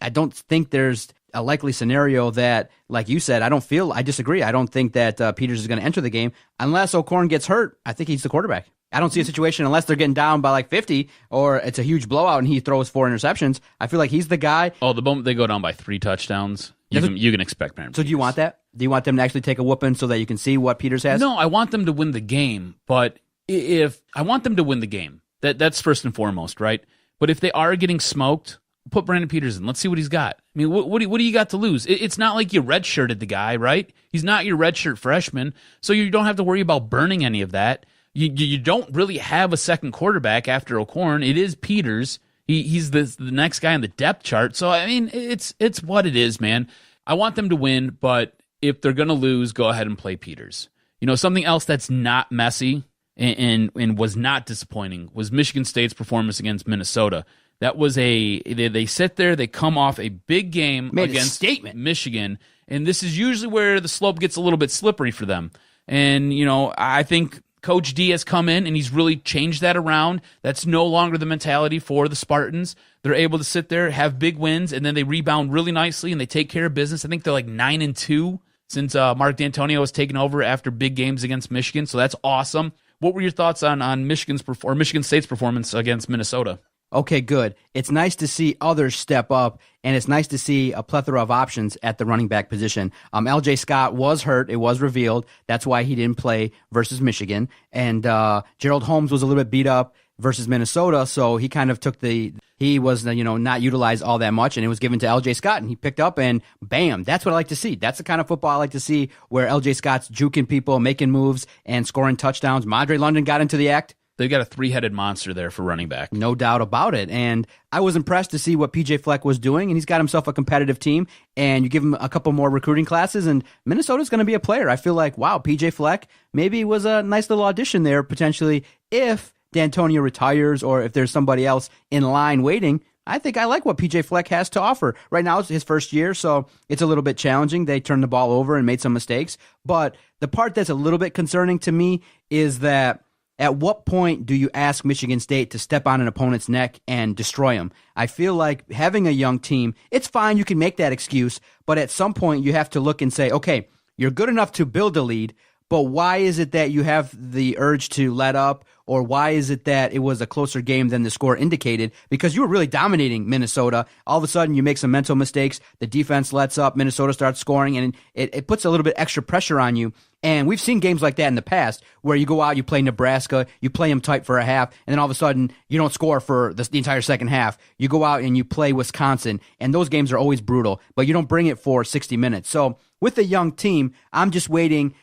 I don't think there's a likely scenario that, like you said, I disagree. I don't think that Peters is going to enter the game unless O'Korn gets hurt. I think he's the quarterback. I don't see a situation unless they're getting down by like 50 or it's a huge blowout and he throws 4 interceptions. I feel like he's the guy. Oh, the moment they go down by 3 touchdowns, you can expect Aaron. So do you want that? Do you want them to actually take a whooping so that you can see what Peters has? No, I want them to win the game, but if I want them to win the game, that's first and foremost, right? But if they are getting smoked, put Brandon Peters in. Let's see what he's got. I mean, what do you got to lose? It's not like you redshirted the guy, right? He's not your redshirt freshman, so you don't have to worry about burning any of that. You don't really have a second quarterback after O'Korn. It is Peters. He's the next guy on the depth chart. So, I mean, it's what it is, man. I want them to win, but if they're going to lose, go ahead and play Peters. Something else that's not messy and was not disappointing was Michigan State's performance against Minnesota. That was they sit there, they come off a big game against Michigan, and this is usually where the slope gets a little bit slippery for them. And, I think Coach D has come in and he's really changed that around. That's no longer the mentality for the Spartans. They're able to sit there, have big wins, and then they rebound really nicely and they take care of business. I think they're like 9-2 since Mark D'Antonio has taken over after big games against Michigan, so that's awesome. What were your thoughts on Michigan State's performance against Minnesota? Okay, good. It's nice to see others step up, and it's nice to see a plethora of options at the running back position. L.J. Scott was hurt. It was revealed. That's why he didn't play versus Michigan. And Gerald Holmes was a little bit beat up versus Minnesota, so he kind of he was not utilized all that much, and it was given to L.J. Scott, and he picked up, and bam, that's what I like to see. That's the kind of football I like to see, where L.J. Scott's juking people, making moves, and scoring touchdowns. Madre London got into the act. They've got a 3-headed monster there for running back. No doubt about it. And I was impressed to see what PJ Fleck was doing, and he's got himself a competitive team, and you give him a couple more recruiting classes, and Minnesota's going to be a player. I feel like, wow, PJ Fleck maybe was a nice little audition there, potentially, if D'Antonio retires or if there's somebody else in line waiting. I think I like what PJ Fleck has to offer. Right now it's his first year, so it's a little bit challenging. They turned the ball over and made some mistakes. But the part that's a little bit concerning to me is that at what point do you ask Michigan State to step on an opponent's neck and destroy them? I feel like having a young team, it's fine, you can make that excuse, but at some point you have to look and say, okay, you're good enough to build a lead, but why is it that you have the urge to let up, or why is it that it was a closer game than the score indicated? Because you were really dominating Minnesota. All of a sudden, you make some mental mistakes. The defense lets up. Minnesota starts scoring, and it puts a little bit extra pressure on you. And we've seen games like that in the past where you go out, you play Nebraska, you play them tight for a half, and then all of a sudden, you don't score for the entire second half. You go out and you play Wisconsin, and those games are always brutal, but you don't bring it for 60 minutes. So with a young team, I'm just waiting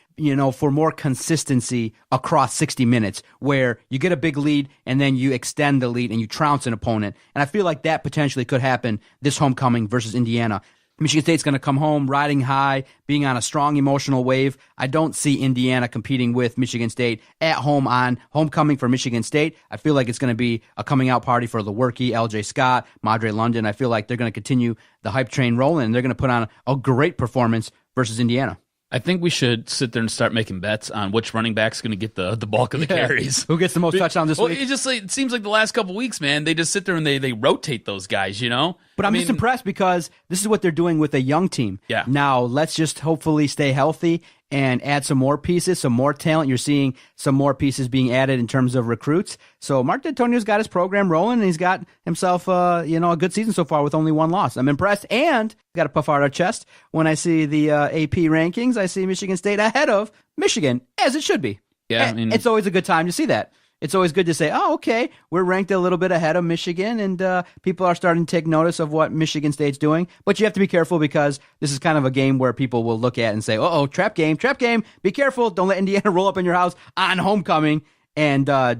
for more consistency across 60 minutes where you get a big lead and then you extend the lead and you trounce an opponent. And I feel like that potentially could happen this homecoming versus Indiana. Michigan State's going to come home riding high, being on a strong emotional wave. I don't see Indiana competing with Michigan State at home on homecoming for Michigan State. I feel like it's going to be a coming out party for Lewerke, L.J. Scott, Madre London. I feel like they're going to continue the hype train rolling, and they're going to put on a great performance versus Indiana. I think we should sit there and start making bets on which running back's going to get the bulk of the carries. Who gets the most touchdowns this week? It seems like the last couple weeks, man, they just sit there and they rotate those guys, you know? But I'm just impressed because this is what they're doing with a young team. Yeah. Now, let's just hopefully stay healthy and add some more pieces, some more talent. You're seeing some more pieces being added in terms of recruits. So Mark D'Antonio's got his program rolling, and he's got himself a good season so far with only one loss. I'm impressed, and got to puff out our chest when I see the AP rankings. I see Michigan State ahead of Michigan, as it should be. Yeah, it's always a good time to see that. It's always good to say, oh, okay, we're ranked a little bit ahead of Michigan, and people are starting to take notice of what Michigan State's doing. But you have to be careful because this is kind of a game where people will look at and say, uh-oh, trap game, be careful. Don't let Indiana roll up in your house on homecoming, and don't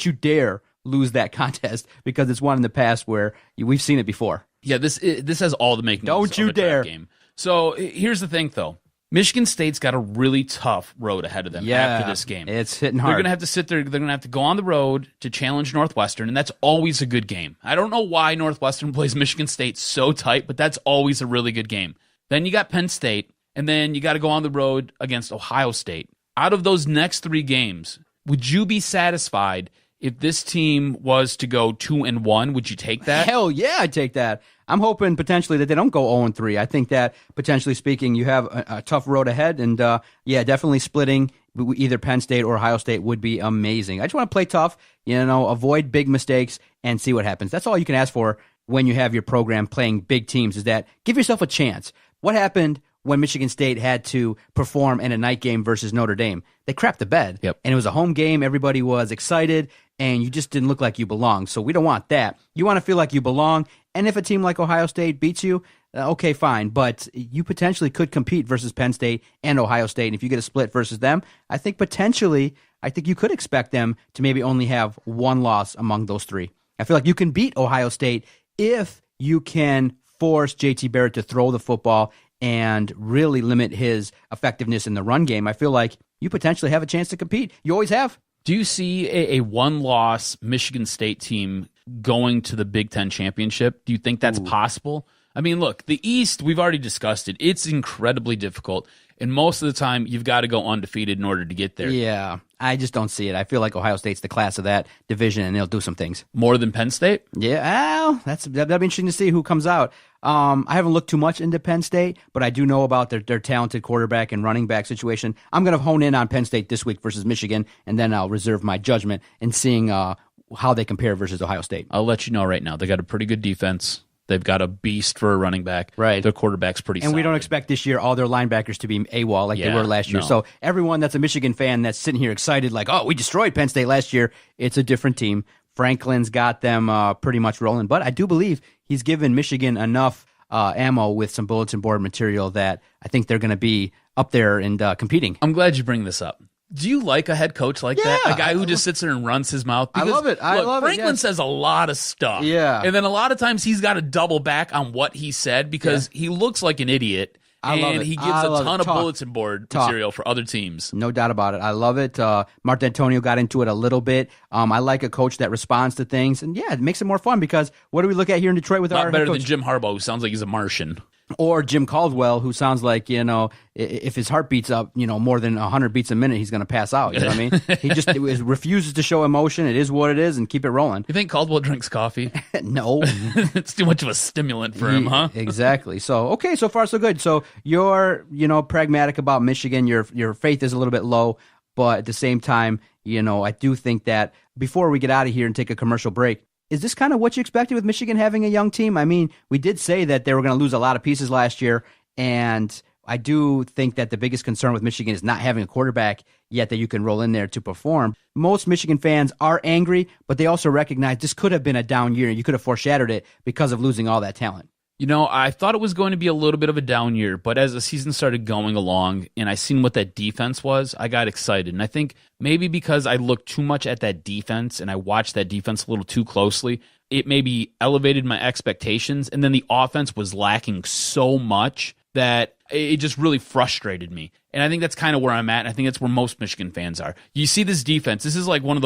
you dare lose that contest because it's one in the past where we've seen it before. Yeah, this has all the makings Don't you of a dare. trap game. So here's the thing, though. Michigan State's got a really tough road ahead of them after this game. It's hitting hard. They're going to have to sit there. They're going to have to go on the road to challenge Northwestern, and that's always a good game. I don't know why Northwestern plays Michigan State so tight, but that's always a really good game. Then you got Penn State, and then you got to go on the road against Ohio State. Out of those next 3 games, would you be satisfied if this team was to go 2-1? Would you take that? Hell yeah, I'd take that. I'm hoping potentially that they don't go 0-3. I think that, potentially speaking, you have a tough road ahead, and definitely splitting either Penn State or Ohio State would be amazing. I just want to play tough, avoid big mistakes, and see what happens. That's all you can ask for when you have your program playing big teams, is that give yourself a chance. What happened when Michigan State had to perform in a night game versus Notre Dame? They crapped the bed, and it was a home game. Everybody was excited, and you just didn't look like you belonged. So we don't want that. You want to feel like you belong. And if a team like Ohio State beats you, okay, fine. But you potentially could compete versus Penn State and Ohio State. And if you get a split versus them, I think you could expect them to maybe only have one loss among those 3. I feel like you can beat Ohio State if you can force JT Barrett to throw the football and really limit his effectiveness in the run game. I feel like you potentially have a chance to compete. You always have. Do you see a one-loss Michigan State team going to the Big Ten championship? Do you think that's possible? I mean, look, the East, we've already discussed it. It's incredibly difficult. And most of the time, you've got to go undefeated in order to get there. Yeah, I just don't see it. I feel like Ohio State's the class of that division, and they'll do some things. More than Penn State? Yeah, well, that'll be interesting to see who comes out. I haven't looked too much into Penn State, but I do know about their talented quarterback and running back situation. I'm going to hone in on Penn State this week versus Michigan, and then I'll reserve my judgment in seeing how they compare versus Ohio State. I'll let you know right now. They got a pretty good defense. They've got a beast for a running back. Right. Their quarterback's pretty solid. And we don't expect this year all their linebackers to be AWOL like they were last year. No. So everyone that's a Michigan fan that's sitting here excited like, oh, we destroyed Penn State last year, it's a different team. Franklin's got them pretty much rolling. But I do believe he's given Michigan enough ammo with some bulletin board material that I think they're going to be up there and competing. I'm glad you bring this up. Do you like a head coach like that? A guy who just sits there and runs his mouth? Because, I love it. I love Franklin it. says a lot of stuff. Yeah. And then a lot of times he's got to double back on what he said because he looks like an idiot. And he gives a ton of bulletin board material for other teams. No doubt about it. I love it. Mark D'Antonio got into it a little bit. I like a coach that responds to things. And it makes it more fun because what do we look at here in Detroit with our head better coach? than Jim Harbaugh, who sounds like he's a Martian. Or Jim Caldwell, who sounds like, if his heart beats up, more than 100 beats a minute, he's going to pass out. You know what I mean? He just refuses to show emotion. It is what it is, and keep it rolling. You think Caldwell drinks coffee? No. It's too much of a stimulant for him, huh? Exactly. So, okay, so far so good. So you're, pragmatic about Michigan. Your faith is a little bit low, but at the same time, I do think that before we get out of here and take a commercial break, is this kind of what you expected with Michigan having a young team? I mean, we did say that they were going to lose a lot of pieces last year, and I do think that the biggest concern with Michigan is not having a quarterback yet that you can roll in there to perform. Most Michigan fans are angry, but they also recognize this could have been a down year, and you could have foreshadowed it because of losing all that talent. I thought it was going to be a little bit of a down year, but as the season started going along and I seen what that defense was, I got excited. And I think maybe because I looked too much at that defense and I watched that defense a little too closely, it maybe elevated my expectations. And then the offense was lacking so much that it just really frustrated me. And I think that's kind of where I'm at. And I think that's where most Michigan fans are. You see this defense. This is like one of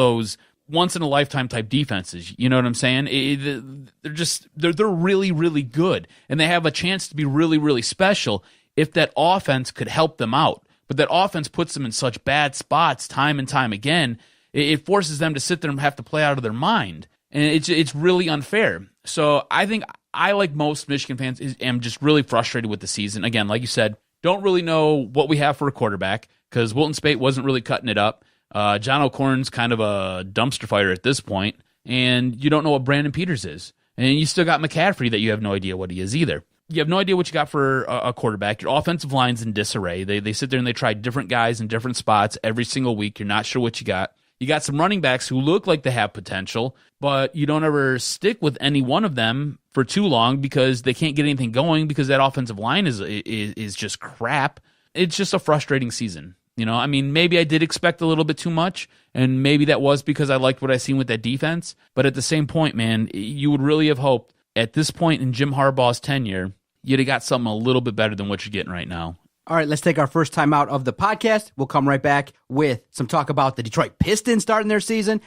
once in a lifetime type defenses. You know what I'm saying? They're really, really good, and they have a chance to be really, really special if that offense could help them out. But that offense puts them in such bad spots time and time again. It forces them to sit there and have to play out of their mind, and it's really unfair. So I think I, like most Michigan fans, am just really frustrated with the season. Again, like you said, don't really know what we have for a quarterback because Wilton Spate wasn't really cutting it up. John O'Korn's kind of a dumpster fire at this point, and you don't know what Brandon Peters is. And you still got McCaffrey that you have no idea what he is either. You have no idea what you got for a quarterback. Your offensive line's in disarray. They sit there and they try different guys in different spots every single week. You're not sure what you got. You got some running backs who look like they have potential, but you don't ever stick with any one of them for too long because they can't get anything going because that offensive line is just crap. It's just a frustrating season. You know, I mean, maybe I did expect a little bit too much, and maybe that was because I liked what I seen with that defense. But at the same point, man, you would really have hoped at this point in Jim Harbaugh's tenure, you'd have got something a little bit better than what you're getting right now. All right, let's take our first time out of the podcast. We'll come right back with some talk about the Detroit Pistons starting their season.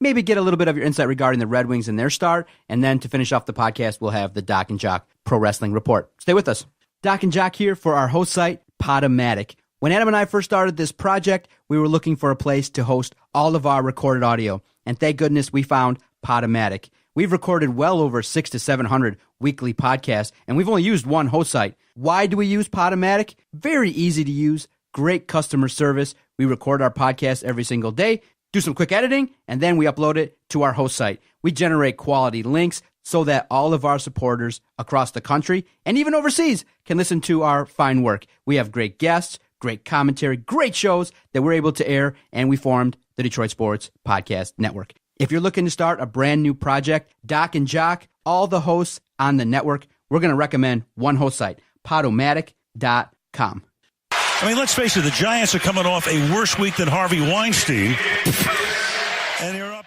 Maybe get a little bit of your insight regarding the Red Wings and their start. And then to finish off the podcast, we'll have the Doc and Jock Pro-Wrestling Report. Stay with us. Doc and Jock here for our host site, Podomatic. When Adam and I first started this project, we were looking for a place to host all of our recorded audio. And thank goodness we found Podomatic. We've recorded well over 600 to 700 weekly podcasts, and we've only used one host site. Why do we use Podomatic? Very easy to use, great customer service. We record our podcast every single day, do some quick editing, and then we upload it to our host site. We generate quality links so that all of our supporters across the country and even overseas can listen to our fine work. We have great guests, great commentary, great shows that we're able to air, and we formed the Detroit Sports Podcast Network. If you're looking to start a brand new project, Doc and Jock, all the hosts on the network, we're going to recommend one host site, Podomatic.com. I mean, let's face it, the Giants are coming off a worse week than Harvey Weinstein. And they're up.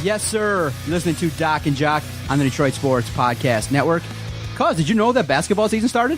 Yes, sir. You're listening to Doc and Jock on the Detroit Sports Podcast Network. Cuz, did you know that basketball season started?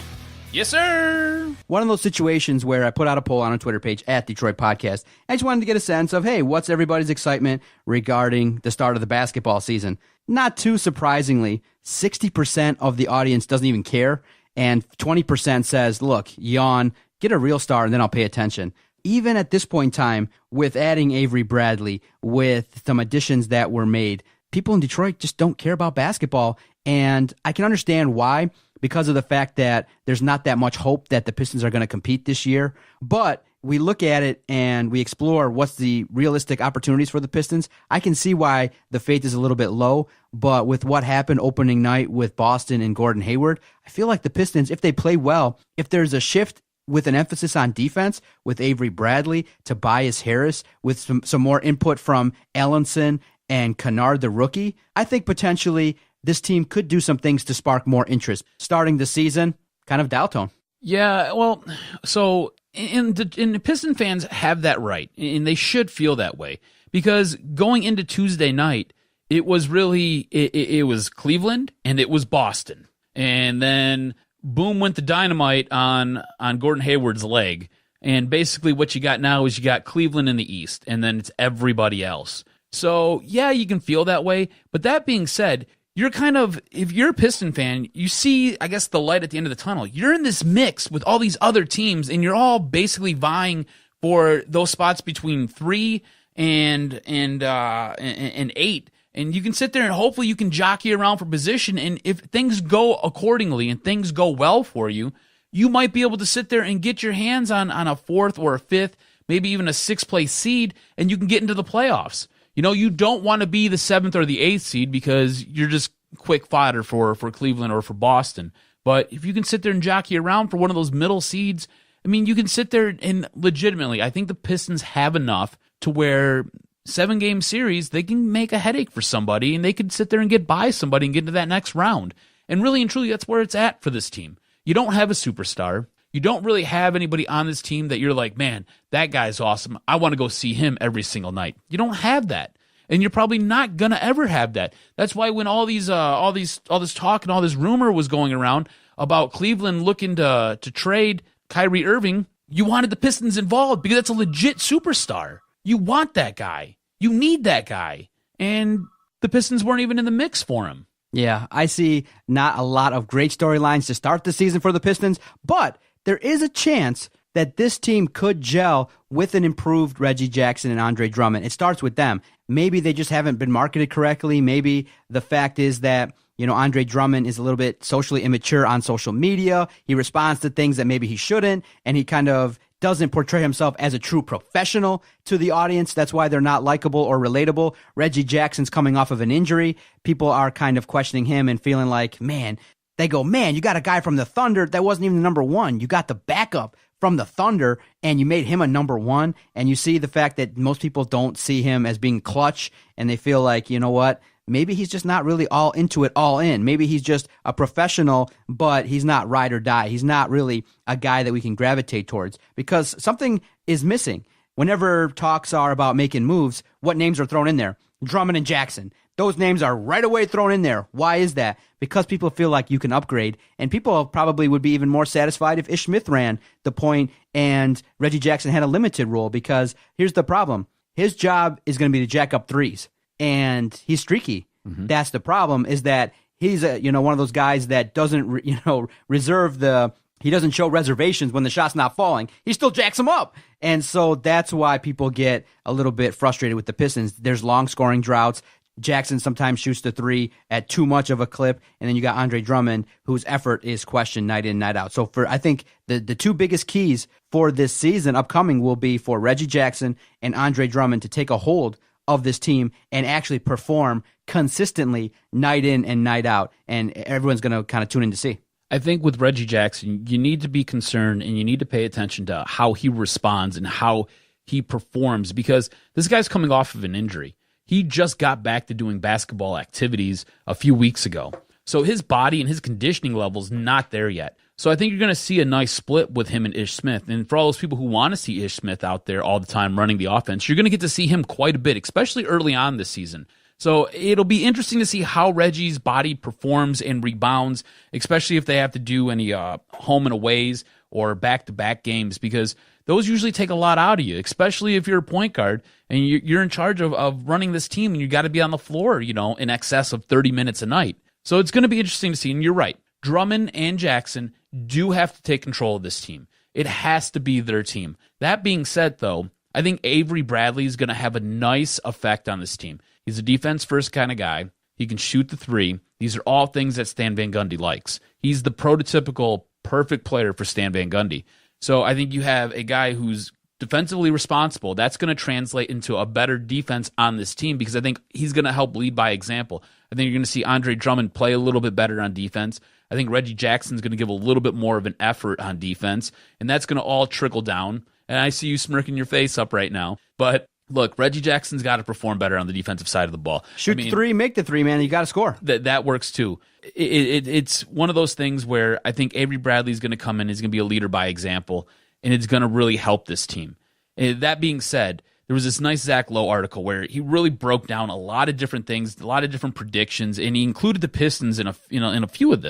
Yes, sir. One of those situations where I put out a poll on our Twitter page at Detroit Podcast. I just wanted to get a sense of, hey, what's everybody's excitement regarding the start of the basketball season? Not too surprisingly, 60% of the audience doesn't even care, and 20% says, look, yawn, get a real star, and then I'll pay attention. Even at this point in time, with adding Avery Bradley, with some additions that were made, people in Detroit just don't care about basketball. And I can understand why, because of the fact that there's not that much hope that the Pistons are going to compete this year. But we look at it and we explore what's the realistic opportunities for the Pistons. I can see why the faith is a little bit low, but with what happened opening night with Boston and Gordon Hayward, I feel like the Pistons, if they play well, if there's a shift with an emphasis on defense, with Avery Bradley, Tobias Harris, with some more input from Ellenson and Kennard, the rookie, I think potentially this team could do some things to spark more interest. Starting the season, kind of dial tone. Yeah, well, so and the Piston fans have that right, and they should feel that way, because going into Tuesday night, it was really, it was Cleveland and it was Boston. And then boom went the dynamite on Gordon Hayward's leg. And basically what you got now is you got Cleveland in the East, and then it's everybody else. So, yeah, you can feel that way. But that being said, you're kind of, if you're a Piston fan, you see, I guess, the light at the end of the tunnel. You're in this mix with all these other teams, and you're all basically vying for those spots between 3 and 8. And you can sit there and hopefully you can jockey around for position. And if things go accordingly and things go well for you, you might be able to sit there and get your hands on a 4th or a 5th, maybe even a 6th place seed, and you can get into the playoffs. You know, you don't want to be the 7th or the 8th seed because you're just quick fodder for Cleveland or for Boston. But if you can sit there and jockey around for one of those middle seeds, I mean, you can sit there and legitimately, I think the Pistons have enough to where 7-game series, they can make a headache for somebody, and they could sit there and get by somebody and get into that next round. And really and truly, that's where it's at for this team. You don't have a superstar. You don't really have anybody on this team that you're like, man, that guy's awesome. I want to go see him every single night. You don't have that. And you're probably not going to ever have that. That's why when all this talk and all this rumor was going around about Cleveland looking to trade Kyrie Irving, you wanted the Pistons involved because that's a legit superstar. You want that guy. You need that guy. And the Pistons weren't even in the mix for him. Yeah, I see not a lot of great storylines to start the season for the Pistons, but there is a chance that this team could gel with an improved Reggie Jackson and Andre Drummond. It starts with them. Maybe they just haven't been marketed correctly. Maybe the fact is that, Andre Drummond is a little bit socially immature on social media. He responds to things that maybe he shouldn't, and he kind of doesn't portray himself as a true professional to the audience. That's why they're not likable or relatable. Reggie Jackson's coming off of an injury. People are kind of questioning him and feeling like, man, you got a guy from the Thunder that wasn't even the number one. You got the backup from the Thunder, and you made him a number one. And you see the fact that most people don't see him as being clutch, and they feel like, you know what? Maybe he's just not really all into it, all in. Maybe he's just a professional, but he's not ride or die. He's not really a guy that we can gravitate towards because something is missing. Whenever talks are about making moves, what names are thrown in there? Drummond and Jackson. Those names are right away thrown in there. Why is that? Because people feel like you can upgrade, and people probably would be even more satisfied if Ish Smith ran the point and Reggie Jackson had a limited role, because here's the problem. His job is going to be to jack up threes, and he's streaky. Mm-hmm. That's the problem, is that he's one of those guys that doesn't he doesn't show reservations when the shot's not falling. He still jacks them up. And so that's why people get a little bit frustrated with the Pistons. There's long scoring droughts. Jackson sometimes shoots the three at too much of a clip, and then you got Andre Drummond, whose effort is questioned night in, night out. So I think the two biggest keys for this season upcoming will be for Reggie Jackson and Andre Drummond to take a hold of this team and actually perform consistently night in and night out, and everyone's going to kind of tune in to see. I think with Reggie Jackson, you need to be concerned and you need to pay attention to how he responds and how he performs, because this guy's coming off of an injury. He just got back to doing basketball activities a few weeks ago. So his body and his conditioning level's not there yet. So I think you're going to see a nice split with him and Ish Smith. And for all those people who want to see Ish Smith out there all the time running the offense, you're going to get to see him quite a bit, especially early on this season. So it'll be interesting to see how Reggie's body performs and rebounds, especially if they have to do any home and aways or back-to-back games, because those usually take a lot out of you, especially if you're a point guard and you're in charge of running this team, and you got to be on the floor, in excess of 30 minutes a night. So it's going to be interesting to see, and you're right. Drummond and Jackson do have to take control of this team. It has to be their team. That being said, though, I think Avery Bradley is going to have a nice effect on this team. He's a defense-first kind of guy. He can shoot the three. These are all things that Stan Van Gundy likes. He's the prototypical perfect player for Stan Van Gundy. So I think you have a guy who's defensively responsible. That's going to translate into a better defense on this team, because I think he's going to help lead by example. I think you're going to see Andre Drummond play a little bit better on defense. I think Reggie Jackson's going to give a little bit more of an effort on defense, and that's going to all trickle down. And I see you smirking your face up right now. But look, Reggie Jackson's got to perform better on the defensive side of the ball. Shoot the three, make the three, man. You got to score. That works too. It's one of those things where I think Avery Bradley's going to come in. He's going to be a leader by example, and it's going to really help this team. And that being said, there was this nice Zach Lowe article where he really broke down a lot of different things, a lot of different predictions, and he included the Pistons in a few of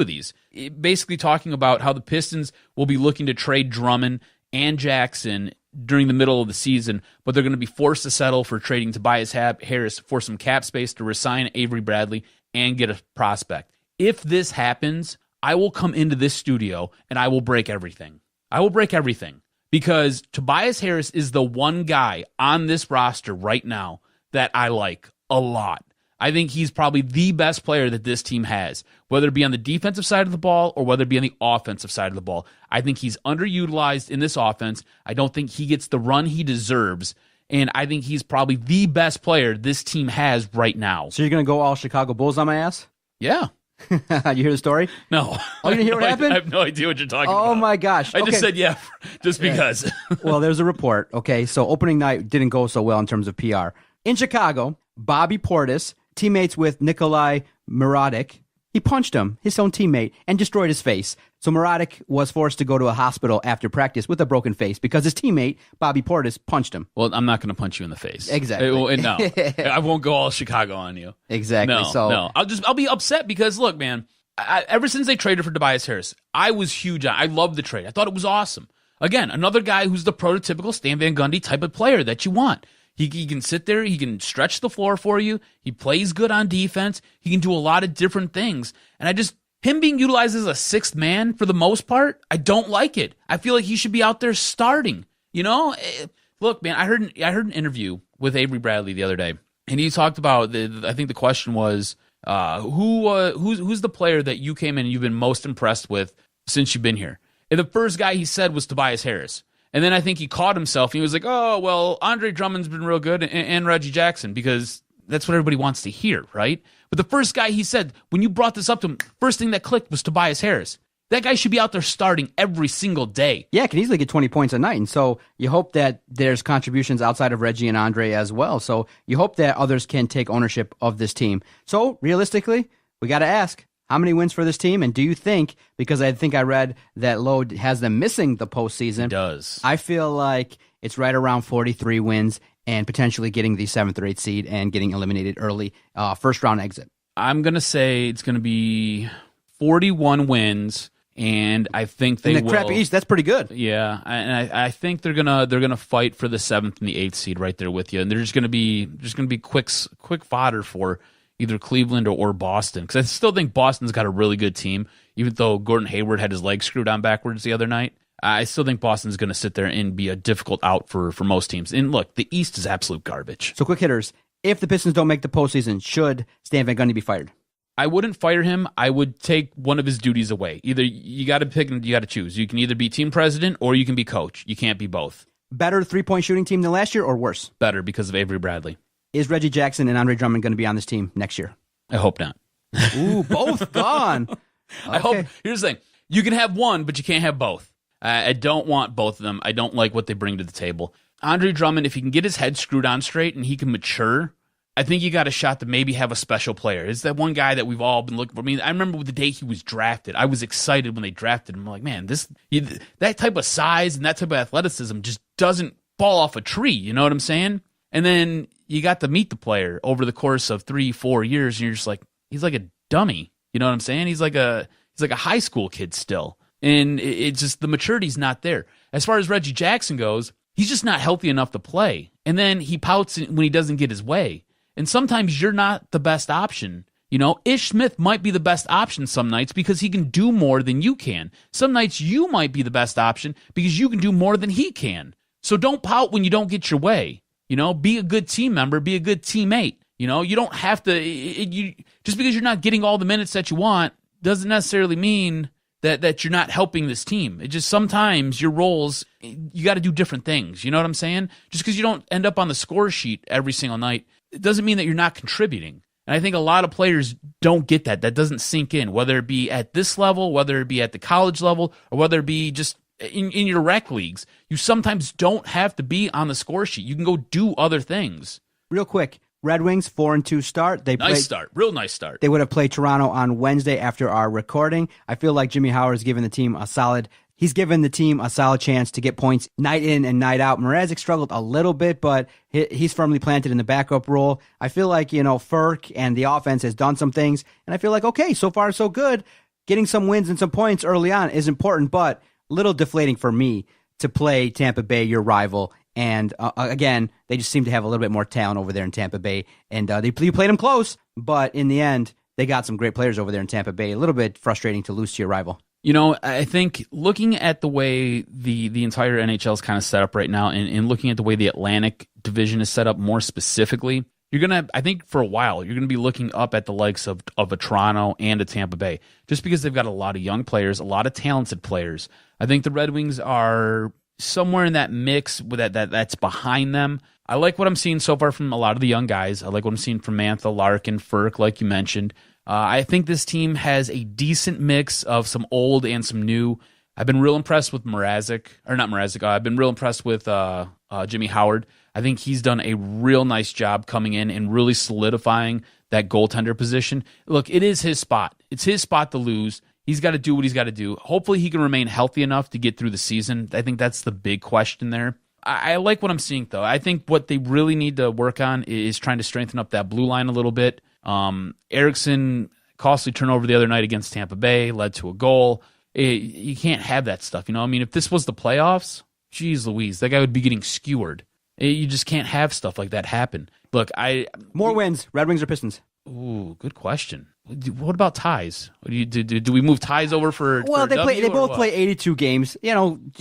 these. Basically talking about how the Pistons will be looking to trade Drummond and Jackson during the middle of the season, but they're going to be forced to settle for trading Tobias Harris for some cap space to resign Avery Bradley and get a prospect. If this happens, I will come into this studio and I will break everything. Because Tobias Harris is the one guy on this roster right now that I like a lot. I think he's probably the best player that this team has, whether it be on the defensive side of the ball or whether it be on the offensive side of the ball. I think he's underutilized in this offense. I don't think he gets the run he deserves, and I think he's probably the best player this team has right now. So you're going to go all Chicago Bulls on my ass? Yeah. You hear the story? No. Oh, you didn't hear what happened? I have no idea what you're talking about. Oh, my gosh. I just said yeah, just because. Well, there's a report. Okay, so opening night didn't go so well in terms of PR. In Chicago, Bobby Portis, teammates with Nikolai Mirotic, he punched him, his own teammate, and destroyed his face. So Mirotic was forced to go to a hospital after practice with a broken face because his teammate, Bobby Portis, punched him. Well, I'm not going to punch you in the face. Exactly. No, I won't go all Chicago on you. Exactly. No. I'll be upset because, look, man, ever since they traded for Tobias Harris, I was huge on. I loved the trade. I thought it was awesome. Again, another guy who's the prototypical Stan Van Gundy type of player that you want. He can sit there. He can stretch the floor for you. He plays good on defense. He can do a lot of different things. And him being utilized as a sixth man for the most part, I don't like it. I feel like he should be out there starting. You know, look, man, I heard an interview with Avery Bradley the other day, and he talked about. I think the question was, who's the player that you came in and you've been most impressed with since you've been here? And the first guy he said was Tobias Harris. And then I think he caught himself and he was like, oh, well, Andre Drummond's been real good and Reggie Jackson, because that's what everybody wants to hear, right? But the first guy he said, when you brought this up to him, first thing that clicked was Tobias Harris. That guy should be out there starting every single day. Yeah, can easily get 20 points a night. And so you hope that there's contributions outside of Reggie and Andre as well. So you hope that others can take ownership of this team. So realistically, we got to ask, how many wins for this team? And do you think, because I think I read that Lowe has them missing the postseason. He does. I feel like it's right around 43 wins and potentially getting the 7th or 8th seed and getting eliminated early, first round exit. I'm going to say it's going to be 41 wins, and I think they will. In the crappy East, that's pretty good. Yeah, and I think they're gonna fight for the 7th and the 8th seed right there with you, and they're just going to be quick fodder for either Cleveland or Boston, because I still think Boston's got a really good team, even though Gordon Hayward had his leg screwed on backwards the other night. I still think Boston's going to sit there and be a difficult out for most teams. And look, the East is absolute garbage. So quick hitters, if the Pistons don't make the postseason, should Stan Van Gundy be fired? I wouldn't fire him. I would take one of his duties away. Either you got to pick and you got to choose. You can either be team president or you can be coach. You can't be both. Better three-point shooting team than last year or worse? Better because of Avery Bradley. Is Reggie Jackson and Andre Drummond going to be on this team next year? I hope not. Ooh, both gone. Okay. I hope. Here's the thing. You can have one, but you can't have both. I don't want both of them. I don't like what they bring to the table. Andre Drummond, if he can get his head screwed on straight and he can mature, I think you got a shot to maybe have a special player. It's that one guy that we've all been looking for. I mean, I remember the day he was drafted. I was excited when they drafted him. I'm like, man, that type of size and that type of athleticism just doesn't fall off a tree. You know what I'm saying? And then you got to meet the player over the course of 3-4 years, and you're just like, he's like a dummy. You know what I'm saying? He's like a high school kid still. And it's just the maturity's not there. As far as Reggie Jackson goes, he's just not healthy enough to play. And then he pouts when he doesn't get his way. And sometimes you're not the best option. You know, Ish Smith might be the best option some nights because he can do more than you can. Some nights you might be the best option because you can do more than he can. So don't pout when you don't get your way. You know, be a good team member, be a good teammate. You know, you don't have to, just because you're not getting all the minutes that you want doesn't necessarily mean that you're not helping this team. It just sometimes your roles, you got to do different things. You know what I'm saying? Just because you don't end up on the score sheet every single night, it doesn't mean that you're not contributing. And I think a lot of players don't get that. That doesn't sink in, whether it be at this level, whether it be at the college level, or whether it be just in your rec leagues. You sometimes don't have to be on the score sheet. You can go do other things. Real quick, Red Wings 4-2 start. Real nice start. They would have played Toronto on Wednesday after our recording. I feel like Jimmy Howard has given the team a solid. He's given the team a solid chance to get points night in and night out. Mrazek struggled a little bit, but he's firmly planted in the backup role. I feel like, Furk and the offense has done some things, and I feel like, okay, so far so good. Getting some wins and some points early on is important, but a little deflating for me to play Tampa Bay, your rival. And again, they just seem to have a little bit more talent over there in Tampa Bay. And you played them close, but in the end, they got some great players over there in Tampa Bay. A little bit frustrating to lose to your rival. You know, I think looking at the way the entire NHL is kind of set up right now, and looking at the way the Atlantic Division is set up more specifically, you're going to, I think for a while, you're going to be looking up at the likes of a Toronto and a Tampa Bay, just because they've got a lot of young players, a lot of talented players. I think the Red Wings are somewhere in that mix with that's behind them. I like what I'm seeing so far from a lot of the young guys. I like what I'm seeing from Mantha, Larkin, Furk, like you mentioned. I think this team has a decent mix of some old and some new. I've been real impressed with I've been real impressed with Jimmy Howard. I think he's done a real nice job coming in and really solidifying that goaltender position. Look, it is his spot. It's his spot to lose. He's got to do what he's got to do. Hopefully he can remain healthy enough to get through the season. I think that's the big question there. I like what I'm seeing, though. I think what they really need to work on is trying to strengthen up that blue line a little bit. Erickson, costly turnover the other night against Tampa Bay, led to a goal. You can't have that stuff. I mean, if this was the playoffs, geez Louise, that guy would be getting skewered. You just can't have stuff like that happen. Look, More wins, Red Wings or Pistons? Ooh, good question. What about ties? Do we move ties over for? Well, for they both play 82 games. You count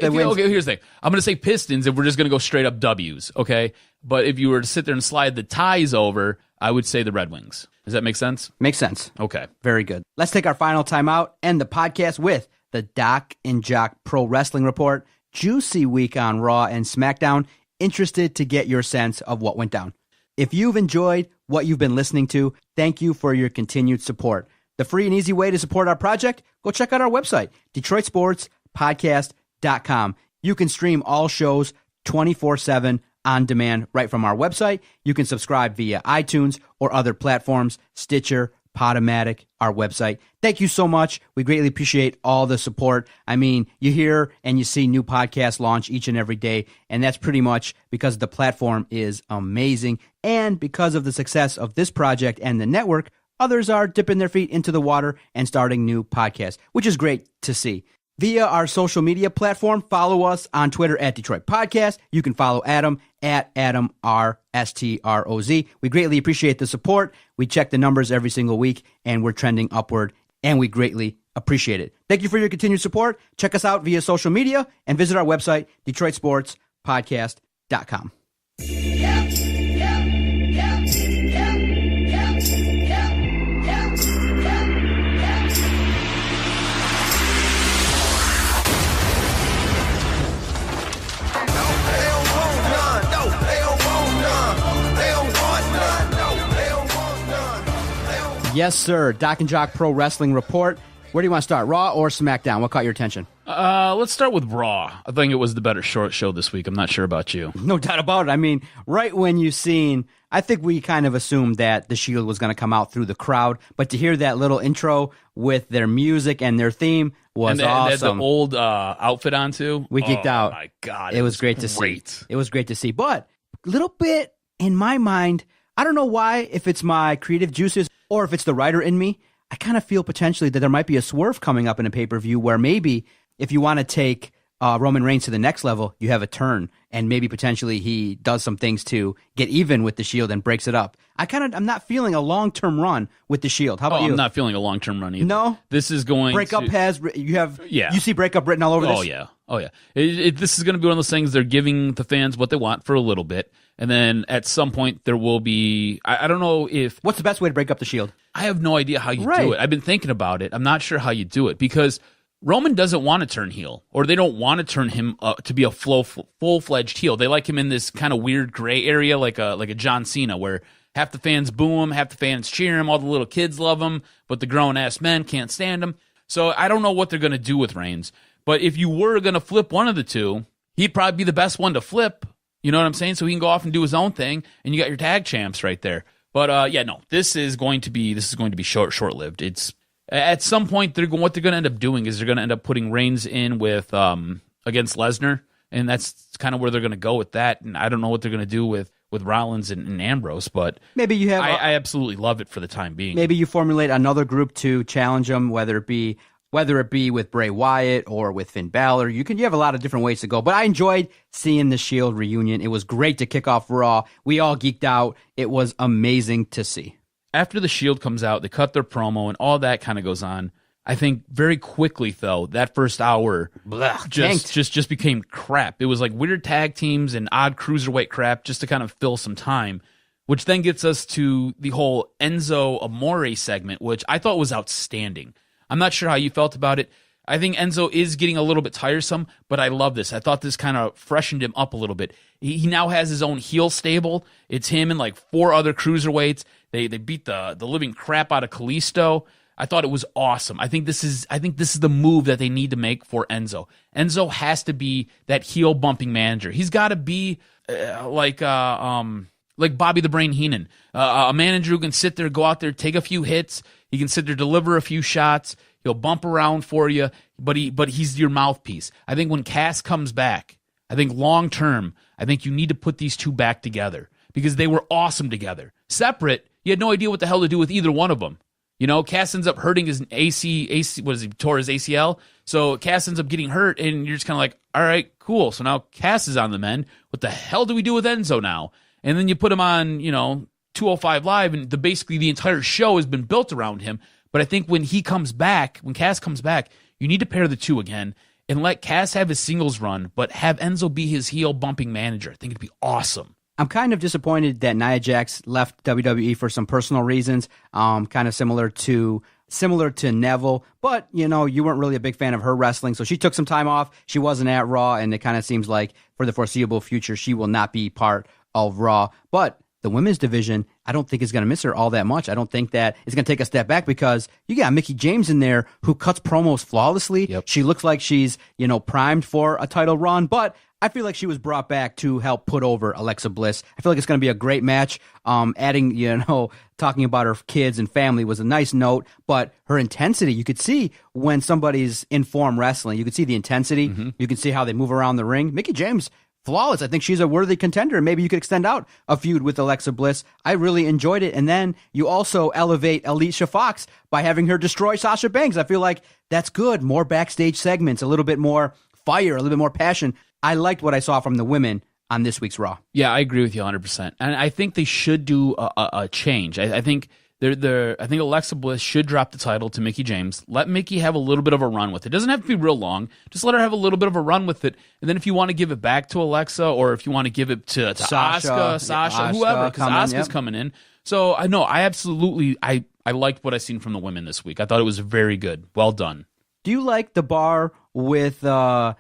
the wins. Okay, here's the thing. I'm going to say Pistons if we're just going to go straight up W's. Okay, but if you were to sit there and slide the ties over, I would say the Red Wings. Does that make sense? Makes sense. Okay, very good. Let's take our final timeout and the podcast with the Doc and Jock Pro Wrestling Report. Juicy week on Raw and SmackDown. Interested to get your sense of what went down. If you've enjoyed what you've been listening to, thank you for your continued support. The free and easy way to support our project, go check out our website, DetroitSportsPodcast.com. You can stream all shows 24/7 on demand right from our website. You can subscribe via iTunes or other platforms, Stitcher, Podomatic, our website. Thank you so much. We greatly appreciate all the support. I mean, you hear and you see new podcasts launch each and every day, and that's pretty much because the platform is amazing. And because of the success of this project and the network, others are dipping their feet into the water and starting new podcasts, which is great to see. Via our social media platform, follow us on Twitter at Detroit Podcast. You can follow Adam at AdamRSTROZ. We greatly appreciate the support. We check the numbers every single week, and we're trending upward, and we greatly appreciate it. Thank you for your continued support. Check us out via social media and visit our website, DetroitSportsPodcast.com. Yes, sir. Doc and Jock Pro Wrestling Report. Where do you want to start, Raw or SmackDown? What caught your attention? Let's start with Raw. I think it was the better short show this week. I'm not sure about you. No doubt about it. I mean, right when you seen, I think we kind of assumed that the Shield was going to come out through the crowd, but to hear that little intro with their music and their theme was awesome. And the old outfit on too. We geeked out. Oh my God. It was great to see. It was great to see. But a little bit in my mind, I don't know why, if it's my creative juices or if it's the writer in me, I kind of feel potentially that there might be a swerve coming up in a pay-per-view where maybe if you want to take Roman Reigns to the next level, you have a turn, and maybe potentially he does some things to get even with the Shield and breaks it up. I'm not feeling a long-term run with the Shield. How about you? I'm not feeling a long-term run either. No? This is going Breakup you see breakup written all over this? Oh, yeah. This is going to be one of those things they're giving the fans what they want for a little bit, and then at some point there will be, I don't know if... What's the best way to break up the Shield? I have no idea how you do it. I've been thinking about it. I'm not sure how you do it, because Roman doesn't want to turn heel, or they don't want to turn him to be a full-fledged heel. They like him in this kind of weird gray area, like a John Cena, where half the fans boo him, half the fans cheer him, all the little kids love him, but the grown-ass men can't stand him. So I don't know what they're going to do with Reigns. But if you were going to flip one of the two, he'd probably be the best one to flip. You know what I'm saying? So he can go off and do his own thing, and you got your tag champs right there. But this is going to be short-lived. It's at some point what they're going to end up doing is they're going to end up putting Reigns in with against Lesnar, and that's kind of where they're going to go with that. And I don't know what they're going to do with Rollins and Ambrose, but maybe you have. I absolutely love it for the time being. Maybe you formulate another group to challenge them, whether it be with Bray Wyatt or with Finn Balor. You have a lot of different ways to go. But I enjoyed seeing the Shield reunion. It was great to kick off Raw. We all geeked out. It was amazing to see. After the Shield comes out, they cut their promo and all that kind of goes on. I think very quickly, though, that first hour just became crap. It was like weird tag teams and odd cruiserweight crap just to kind of fill some time, which then gets us to the whole Enzo Amore segment, which I thought was outstanding. I'm not sure how you felt about it. I think Enzo is getting a little bit tiresome, but I love this. I thought this kind of freshened him up a little bit. He now has his own heel stable. It's him and like 4 other cruiserweights. They beat the living crap out of Kalisto. I thought it was awesome. I think this is the move that they need to make for Enzo. Enzo has to be that heel bumping manager. He's got to be like Bobby the Brain Heenan, a manager who can sit there, go out there, take a few hits. He can sit there, deliver a few shots. He'll bump around for you, but he's your mouthpiece. I think when Cass comes back, I think long term, I think you need to put these two back together because they were awesome together. Separate, you had no idea what the hell to do with either one of them. You know, Cass ends up hurting his tore his ACL. So Cass ends up getting hurt, and you're just kind of like, all right, cool. So now Cass is on the mend. What the hell do we do with Enzo now? And then you put him on, 205 Live, and basically the entire show has been built around him. But I think when Cass comes back, you need to pair the two again and let Cass have his singles run, but have Enzo be his heel bumping manager. I think it'd be awesome. I'm kind of disappointed that Nia Jax left WWE for some personal reasons, kind of similar to Neville. But, you weren't really a big fan of her wrestling, so she took some time off. She wasn't at Raw, and it kind of seems like for the foreseeable future, she will not be part of Raw. But the women's division, I don't think is going to miss her all that much. I don't think that it's going to take a step back because you got Mickie James in there who cuts promos flawlessly. Yep. She looks like she's, primed for a title run, but I feel like she was brought back to help put over Alexa Bliss. I feel like it's going to be a great match. Adding, talking about her kids and family was a nice note, but her intensity, you could see when somebody's in form wrestling. You could see the intensity. Mm-hmm. You can see how they move around the ring. Mickie James, flawless. I think she's a worthy contender. Maybe you could extend out a feud with Alexa Bliss. I really enjoyed it. And then you also elevate Alicia Fox by having her destroy Sasha Banks. I feel like that's good. More backstage segments, a little bit more fire, a little bit more passion. I liked what I saw from the women on this week's Raw. Yeah, I agree with you 100%. And I think they should do a change. I think I think Alexa Bliss should drop the title to Mickie James. Let Mickie have a little bit of a run with it. It doesn't have to be real long. Just let her have a little bit of a run with it. And then if you want to give it back to Alexa, or if you want to give it to Sasha, whoever, because Asuka's coming in. So I know I liked what I seen from the women this week. I thought it was very good. Well done. Do you like the bar with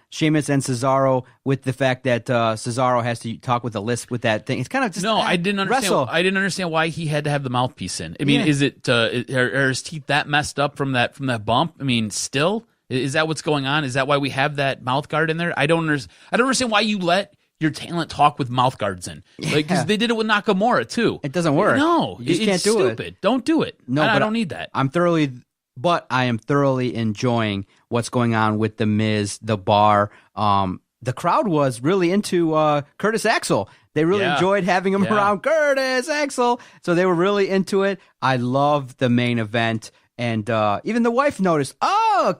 Sheamus and Cesaro, with the fact that Cesaro has to talk with a lisp with that thing? It's kind of just I didn't understand. Wrestle. I didn't understand why he had to have the mouthpiece in. I mean, is it are his teeth that messed up from that bump? I mean, still, is that what's going on? Is that why we have that mouth guard in there? I don't understand why you let your talent talk with mouth guards in. Like, because they did it with Nakamura too. It doesn't work. No, you just can't do stupid. it. Don't do it. No, I don't need that. I am thoroughly enjoying what's going on with The Miz, the bar. The crowd was really into Curtis Axel. They really enjoyed having him around. Curtis Axel. So they were really into it. I love the main event. And even the wife noticed,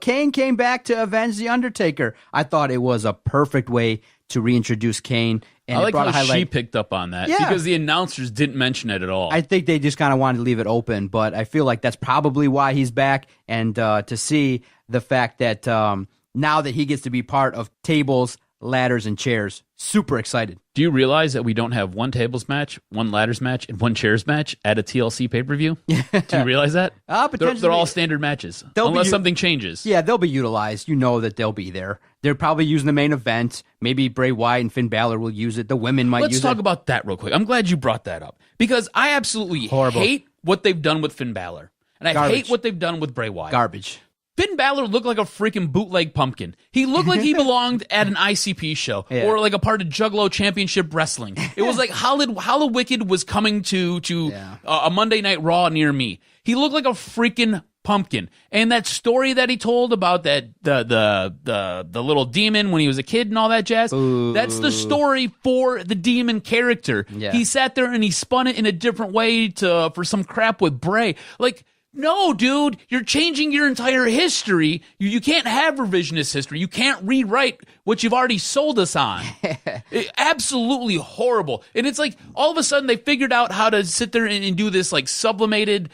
Kane came back to avenge The Undertaker. I thought it was a perfect way to reintroduce Kane. And I like how she picked up on that because the announcers didn't mention it at all. I think they just kind of wanted to leave it open, but I feel like that's probably why he's back. And to see the fact that now that he gets to be part of tables, ladders, and chairs, super excited. Do you realize that we don't have one tables match, one ladders match, and one chairs match at a TLC pay-per-view? Do you realize that? They're all standard matches, unless something changes. Yeah, they'll be utilized. You know that they'll be there. They're probably using the main event. Maybe Bray Wyatt and Finn Balor will use it. The women might use it. Let's talk about that real quick. I'm glad you brought that up because I absolutely hate what they've done with Finn Balor. And I hate what they've done with Bray Wyatt. Garbage. Finn Balor looked like a freaking bootleg pumpkin. He looked like he belonged at an ICP show or like a part of Juggalo Championship Wrestling. It was like Hollow Wicked was coming to a Monday Night Raw near me. He looked like a freaking pumpkin. And that story that he told about that the little demon when he was a kid and all that jazz, that's the story for the demon character. Yeah. He sat there and he spun it in a different way for some crap with Bray. Like, no, dude, you're changing your entire history. You can't have revisionist history. You can't rewrite what you've already sold us on. Absolutely horrible. And it's like all of a sudden they figured out how to sit there and do this like sublimated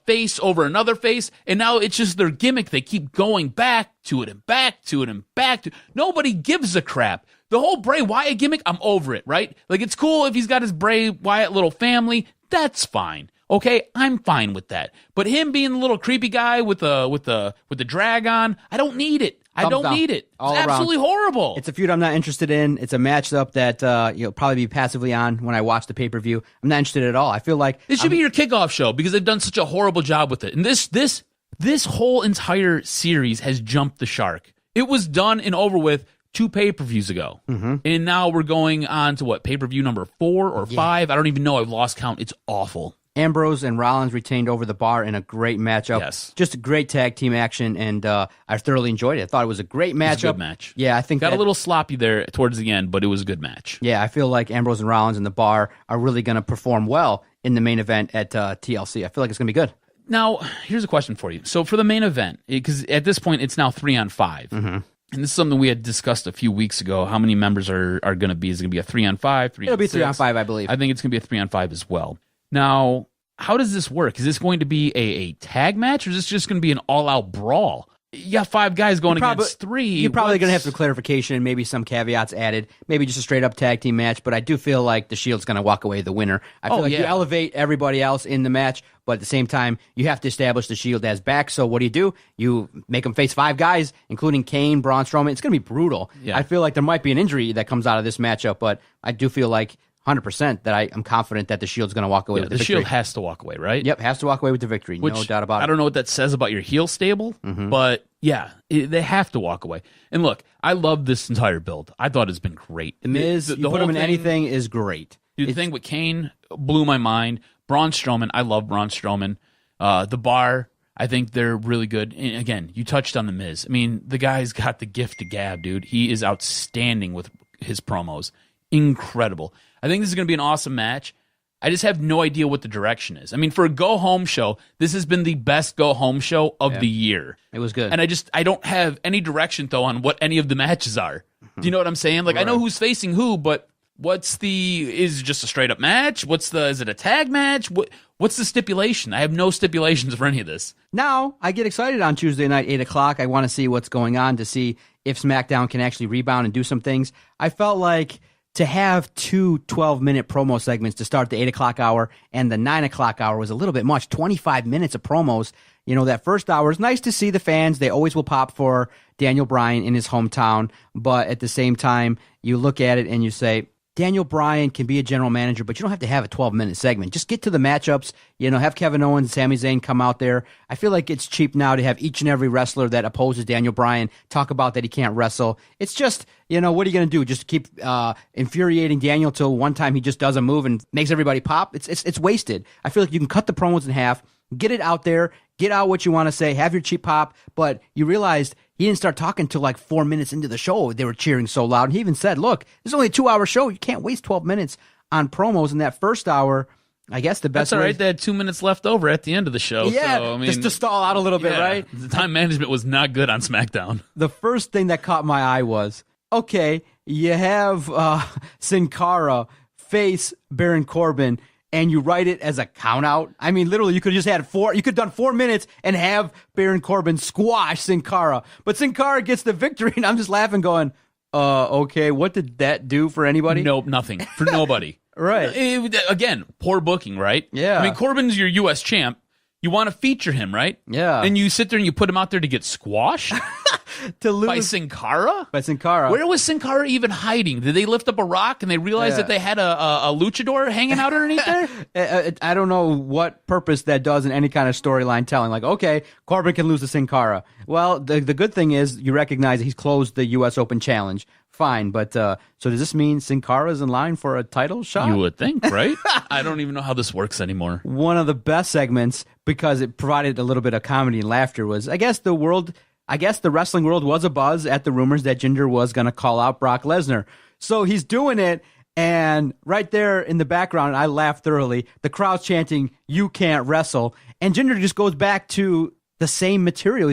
face over another face. And now it's just their gimmick. They keep going back to it and back to it and back to it. Nobody gives a crap. The whole Bray Wyatt gimmick, I'm over it, right? Like, it's cool if he's got his Bray Wyatt little family. That's fine. Okay, I'm fine with that. But him being the little creepy guy with the drag on, I don't need it. I don't need it. It's absolutely horrible. It's a feud I'm not interested in. It's a matchup that you'll probably be passively on when I watch the pay-per-view. I'm not interested at all. I feel like this should be your kickoff show because they've done such a horrible job with it. And this whole entire series has jumped the shark. It was done and over with 2 pay-per-views ago. Mm-hmm. And now we're going on to what, pay-per-view number 4 or 5? I don't even know. I've lost count. It's awful. Ambrose and Rollins retained over the bar in a great matchup. Yes. Just a great tag team action, and I thoroughly enjoyed it. I thought it was a great matchup. It was a good match. Yeah, I think got a little sloppy there towards the end, but it was a good match. Yeah, I feel like Ambrose and Rollins and the bar are really going to perform well in the main event at TLC. I feel like it's going to be good. Now, here's a question for you. So for the main event, because at this point it's now 3-on-5, and this is something we had discussed a few weeks ago, how many members are going to be. Is it going to be a 3-on-5, 3-on-6? It'll be 3-on-5, I believe. I think it's going to be a 3-on-5 as well. Now, how does this work? Is this going to be a tag match, or is this just going to be an all-out brawl? You got 5 guys going against 3. You're probably going to have some clarification, maybe some caveats added, maybe just a straight-up tag team match, but I do feel like the Shield's going to walk away the winner. I feel like you elevate everybody else in the match, but at the same time, you have to establish the Shield as back, so what do? You make them face 5 guys, including Kane, Braun Strowman. It's going to be brutal. Yeah. I feel like there might be an injury that comes out of this matchup, but I do feel like 100% that I am confident that the Shield's going to walk away with the victory. The Shield has to walk away, right? Yep, has to walk away with the victory. No doubt about it. I don't know what that says about your heel stable, but yeah, they have to walk away. And look, I love this entire build. I thought it's been great. And Miz, you put him in anything is great. The thing with Kane blew my mind. Braun Strowman, I love Braun Strowman. The Bar, I think they're really good. And again, you touched on the Miz. I mean, the guy's got the gift of gab, dude. He is outstanding with his promos. Incredible. I think this is going to be an awesome match. I just have no idea what the direction is. I mean, for a go-home show, this has been the best go-home show of the year. It was good. And I don't have any direction, though, on what any of the matches are. Do you know what I'm saying? Like, right. I know who's facing who, but is it just a straight-up match? Is it a tag match? What's the stipulation? I have no stipulations for any of this. Now, I get excited on Tuesday night, 8 o'clock. I want to see what's going on, to see if SmackDown can actually rebound and do some things. I felt like to have 2 12-minute promo segments to start the 8 o'clock hour and the 9 o'clock hour was a little bit much. 25 minutes of promos. You know, that first hour is nice to see the fans. They always will pop for Daniel Bryan in his hometown. But at the same time, you look at it and you say, Daniel Bryan can be a general manager, but you don't have to have a 12-minute segment. Just get to the matchups. You know, have Kevin Owens and Sami Zayn come out there. I feel like it's cheap now to have each and every wrestler that opposes Daniel Bryan talk about that he can't wrestle. It's just, you know, what are you going to do? Just keep infuriating Daniel till one time he just does a move and makes everybody pop? It's wasted. I feel like you can cut the promos in half, get it out there, get out what you want to say, have your cheap pop, but you realized he didn't start talking till like 4 minutes into the show. They were cheering so loud. And he even said, look, this is only a 2-hour show. You can't waste 12 minutes on promos in that first hour. I guess the best That's all right. They had 2 minutes left over at the end of the show. Yeah, so, I mean, just to stall out a little bit, right? The time management was not good on SmackDown. The first thing that caught my eye was, okay, you have Sin Cara face Baron Corbin, and you write it as a count out. I mean, literally, you could have just had 4. You could have done 4 minutes and have Baron Corbin squash Sin Cara. But Sin Cara gets the victory, and I'm just laughing, going, okay, what did that do for anybody? Nope, nothing. For nobody. Right. Again, poor booking, right? Yeah. I mean, Corbin's your U.S. champ. You want to feature him, right? Yeah. And you sit there and you put him out there to get squashed? To lose By Sin Cara? By Sin Cara. Where was Sin Cara even hiding? Did they lift up a rock and they realized that they had a luchador hanging out underneath there? I don't know what purpose that does in any kind of storyline telling. Like, okay, Corbin can lose to Sin Cara. Well, the good thing is you recognize that he's closed the U.S. Open Challenge. Fine, but so does this mean Sin Cara's in line for a title shot? You would think, right? I don't even know how this works anymore. One of the best segments, because it provided a little bit of comedy and laughter, was I guess the wrestling world was abuzz at the rumors that Jinder was going to call out Brock Lesnar. So he's doing it, and right there in the background, I laughed thoroughly. The crowd's chanting, "You can't wrestle," and Jinder just goes back to the same material.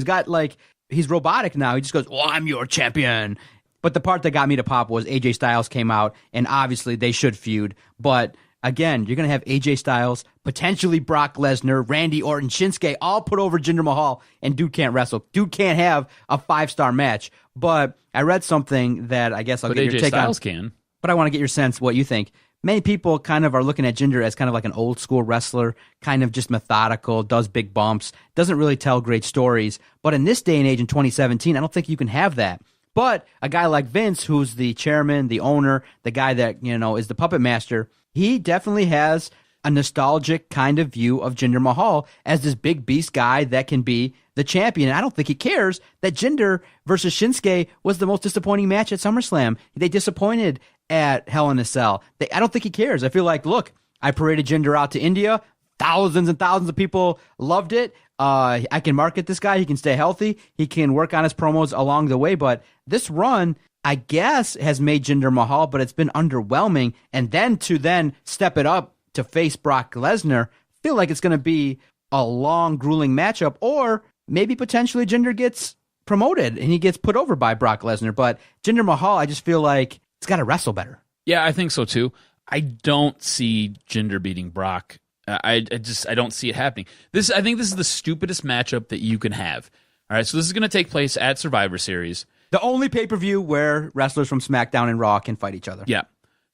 He's robotic now. He just goes, "Well, I'm your champion." But the part that got me to pop was AJ Styles came out, and obviously they should feud. But again, you're going to have AJ Styles, potentially Brock Lesnar, Randy Orton, Shinsuke, all put over Jinder Mahal, and dude can't wrestle. Dude can't have a 5-star match. But I read something that I guess I'll get your take on. But AJ Styles can. But I want to get your sense what you think. many people kind of are looking at Jinder as kind of like an old school wrestler, kind of just methodical, does big bumps, doesn't really tell great stories. But in this day and age in 2017, I don't think you can have that. But a guy like Vince, who's the chairman, the owner, the guy that, is the puppet master, he definitely has a nostalgic kind of view of Jinder Mahal as this big beast guy that can be the champion. And I don't think he cares that Jinder versus Shinsuke was the most disappointing match at SummerSlam. They disappointed at Hell in a Cell. I don't think he cares. I feel like, look, I paraded Jinder out to India. Thousands and thousands of people loved it. I can market this guy. He can stay healthy. He can work on his promos along the way. But this run, I guess, has made Jinder Mahal, but it's been underwhelming. And then to step it up to face Brock Lesnar, feel like it's going to be a long, grueling matchup, or maybe potentially Jinder gets promoted and he gets put over by Brock Lesnar. But Jinder Mahal, I just feel like it's got to wrestle better. Yeah, I think so too. I don't see Jinder beating Brock. I don't see it happening. I think this is the stupidest matchup that you can have. All right, so this is going to take place at Survivor Series. The only pay-per-view where wrestlers from SmackDown and Raw can fight each other. Yeah.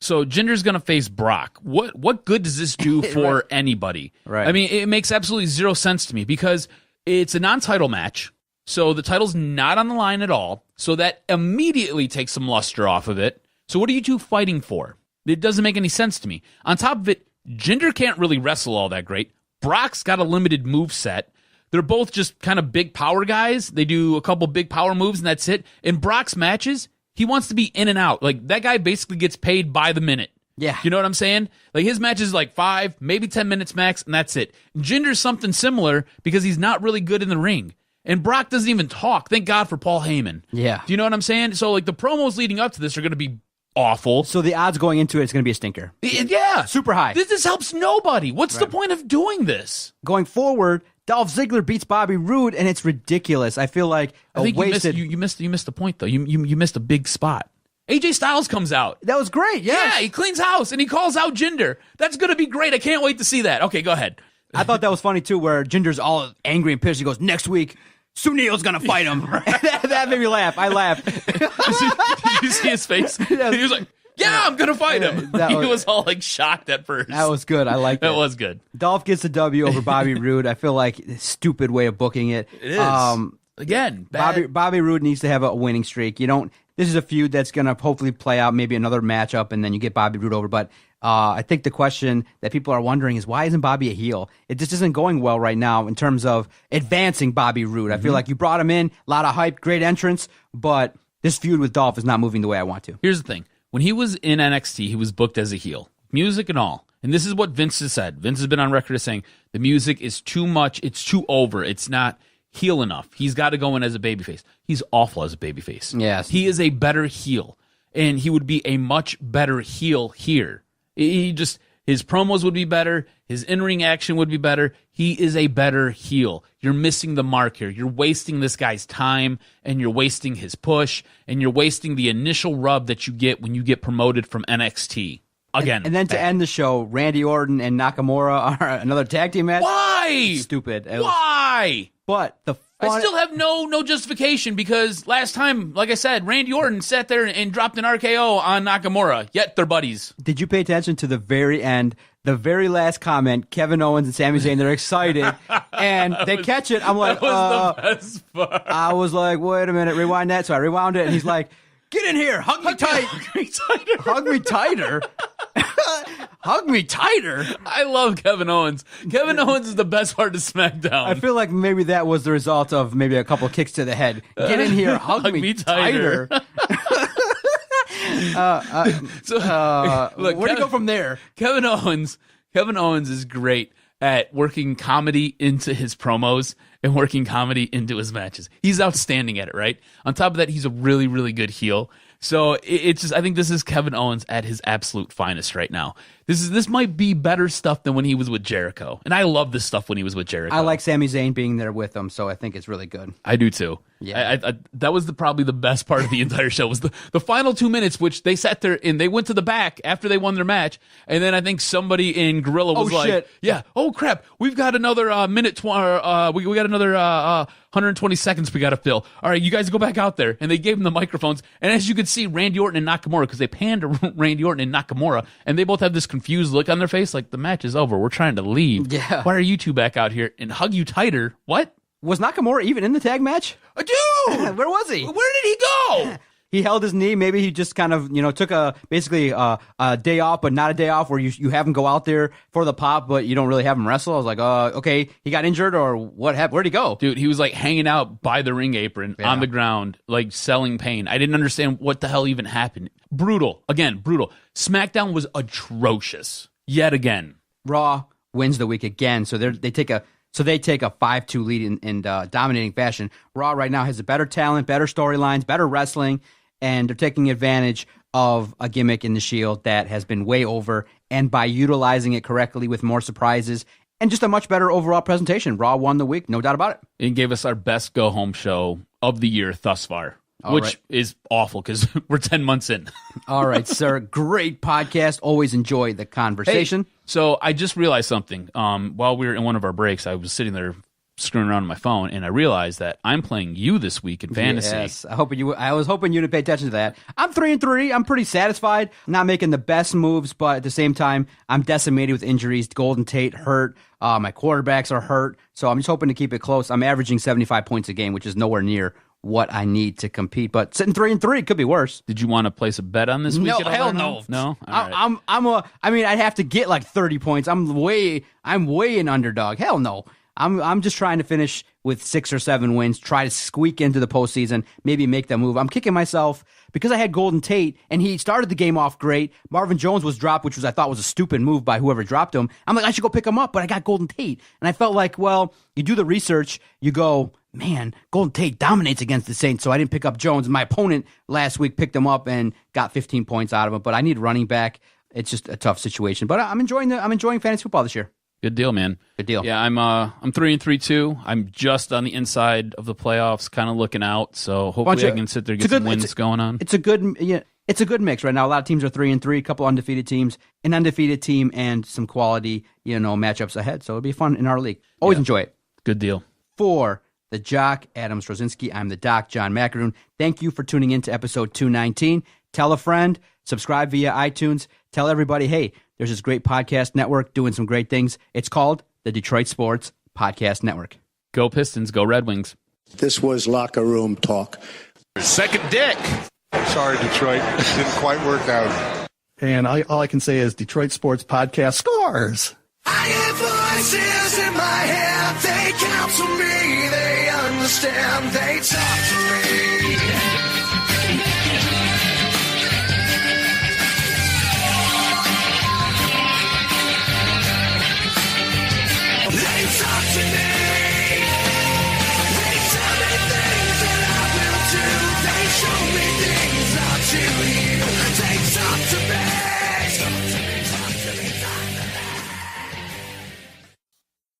So Jinder's going to face Brock. What good does this do for Right. anybody? Right. I mean, it makes absolutely zero sense to me because it's a non-title match. So the title's not on the line at all. So that immediately takes some luster off of it. So what are you two fighting for? It doesn't make any sense to me. On top of it, Jinder can't really wrestle all that great. Brock's got a limited move set. They're both just kind of big power guys. They do a couple big power moves and that's it. In Brock's matches, he wants to be in and out. Like, that guy basically gets paid by the minute. Yeah. You know what I'm saying? Like, his match is like 5, maybe 10 minutes max, and that's it. Jinder's something similar because he's not really good in the ring. And Brock doesn't even talk. Thank God for Paul Heyman. Yeah. Do you know what I'm saying? So, like, the promos leading up to this are going to be awful. So the odds going into it's going to be a stinker. Yeah. Super high. This helps nobody. What's the point of doing this? Going forward, Dolph Ziggler beats Bobby Roode, and it's ridiculous. I feel like I think wasted. you missed the point, though. You missed a big spot. AJ Styles comes out. That was great. Yes. Yeah, he cleans house and he calls out Jinder. That's going to be great. I can't wait to see that. Okay, go ahead. I thought that was funny too, where Jinder's all angry and pissed. He goes, "Next week, Sunil's gonna fight him." that made me laugh. I laughed. Did you see his face? Yes. He was like, "Yeah, I'm gonna fight him." That He was- was all like shocked at first. That was good. I liked it. That was good. Dolph gets the W over Bobby Roode. I feel like a stupid way of booking it. It is. Again, bad. Bobby Roode needs to have a winning streak. You don't. This is a feud that's going to hopefully play out, maybe another matchup, and then you get Bobby Roode over. But I think the question that people are wondering is, why isn't Bobby a heel? It just isn't going well right now in terms of advancing Bobby Roode. I feel like you brought him in, a lot of hype, great entrance, but this feud with Dolph is not moving the way I want to. Here's the thing. When he was in NXT, he was booked as a heel. Music and all. And this is what Vince has said. Vince has been on record as saying the music is too much, it's too over, it's not heel enough. He's got to go in as a babyface. He's awful as a babyface. Yes. He is a better heel. And he would be a much better heel here. His promos would be better. His in-ring action would be better. He is a better heel. You're missing the mark here. You're wasting this guy's time, and you're wasting his push, and you're wasting the initial rub that you get when you get promoted from NXT. Again. And then to end the show, Randy Orton and Nakamura are another tag team match. Why? Stupid. Why? But the I still have no justification because last time, like I said, Randy Orton sat there and dropped an RKO on Nakamura, yet they're buddies. Did you pay attention to the very end, the very last comment? Kevin Owens and Sami Zayn, they're excited, and they catch it. I'm like, That was the best part. I was like, wait a minute, rewind that. So I rewound it, and he's like, get in here, hug me tight. Hug me tighter. Hug me tighter. Hug me tighter. I love Kevin Owens. Kevin Owens is the best part of SmackDown. I feel like maybe that was the result of maybe a couple kicks to the head. Get in here, hug me tighter. Look, where do you go from there? Kevin Owens is great at working comedy into his promos and working comedy into his matches. He's outstanding at it, right? On top of that, he's a really, really good heel. So it's just, I think this is Kevin Owens at his absolute finest right now. This might be better stuff than when he was with Jericho. And I love this stuff when he was with Jericho. I like Sami Zayn being there with him, so I think it's really good. I do too. Yeah. That was probably the best part of the entire show was the final 2 minutes, which they sat there and they went to the back after they won their match. And then I think somebody in Gorilla was shit. yeah, oh crap, we've got another minute, we got another 120 seconds we got to fill. All right, you guys go back out there. And they gave them the microphones. And as you could see, Randy Orton and Nakamura, because they panned to Randy Orton and Nakamura, and they both have this confused look on their face like the match is over. We're trying to leave. Yeah. Why are you two back out here and hug you tighter? What? Was Nakamura even in the tag match? Dude! Where was he? Where did he go? He held his knee. Maybe he just kind of, took a day off, but not a day off where you have him go out there for the pop, but you don't really have him wrestle. I was like, okay, he got injured or what happened? Where'd he go? Dude, he was like hanging out by the ring apron on the ground, like selling pain. I didn't understand what the hell even happened. Brutal. Again, brutal. SmackDown was atrocious. Yet again. Raw wins the week again, so they take a 5-2 lead in dominating fashion. Raw right now has a better talent, better storylines, better wrestling, and they're taking advantage of a gimmick in the Shield that has been way over, and by utilizing it correctly with more surprises and just a much better overall presentation, Raw won the week, no doubt about it. It gave us our best go-home show of the year thus far, which is awful because we're 10 months in. All right, sir. Great podcast. Always enjoy the conversation. Hey, so I just realized something. While we were in one of our breaks, I was sitting there screwing around on my phone, and I realized that I'm playing you this week in fantasy. Yes, I was hoping you to pay attention to that. I'm 3-3. I'm pretty satisfied. Not making the best moves, but at the same time, I'm decimated with injuries. Golden Tate hurt. My quarterbacks are hurt. So I'm just hoping to keep it close. I'm averaging 75 points a game, which is nowhere near what I need to compete. But sitting 3-3 could be worse. Did you want to place a bet on this week? No, at all hell or no. No. All right. I'd have to get like 30 points. I'm way an underdog. Hell no. I'm just trying to finish with 6 or 7 wins, try to squeak into the postseason, maybe make that move. I'm kicking myself because I had Golden Tate, and he started the game off great. Marvin Jones was dropped, which I thought was a stupid move by whoever dropped him. I'm like, I should go pick him up, but I got Golden Tate. And I felt like, well, you do the research, you go, man, Golden Tate dominates against the Saints, so I didn't pick up Jones. My opponent last week picked him up and got 15 points out of him, but I need running back. It's just a tough situation. But I'm enjoying fantasy football this year. Good deal, man. Good deal. Yeah, I'm 3-3 too. I'm just on the inside of the playoffs, kind of looking out. So hopefully I can sit there and get some wins going on. It's a good mix right now. A lot of teams are 3-3, a couple undefeated teams, an undefeated team, and some quality matchups ahead. So it'll be fun in our league. Always enjoy it. Good deal. For the Jock, Adam Strozinski, I'm the Doc, John McAroon. Thank you for tuning in to episode 219. Tell a friend, subscribe via iTunes. Tell everybody, hey, there's this great podcast network doing some great things. It's called the Detroit Sports Podcast Network. Go Pistons, go Red Wings. This was locker room talk. Second dick. Sorry, Detroit. Didn't quite work out. And all I can say is Detroit Sports Podcast scores. I have voices in my head. They counsel me. They understand. They talk to me. They talk to me. They tell me things that I will do. They show me things not to you. They talk to me.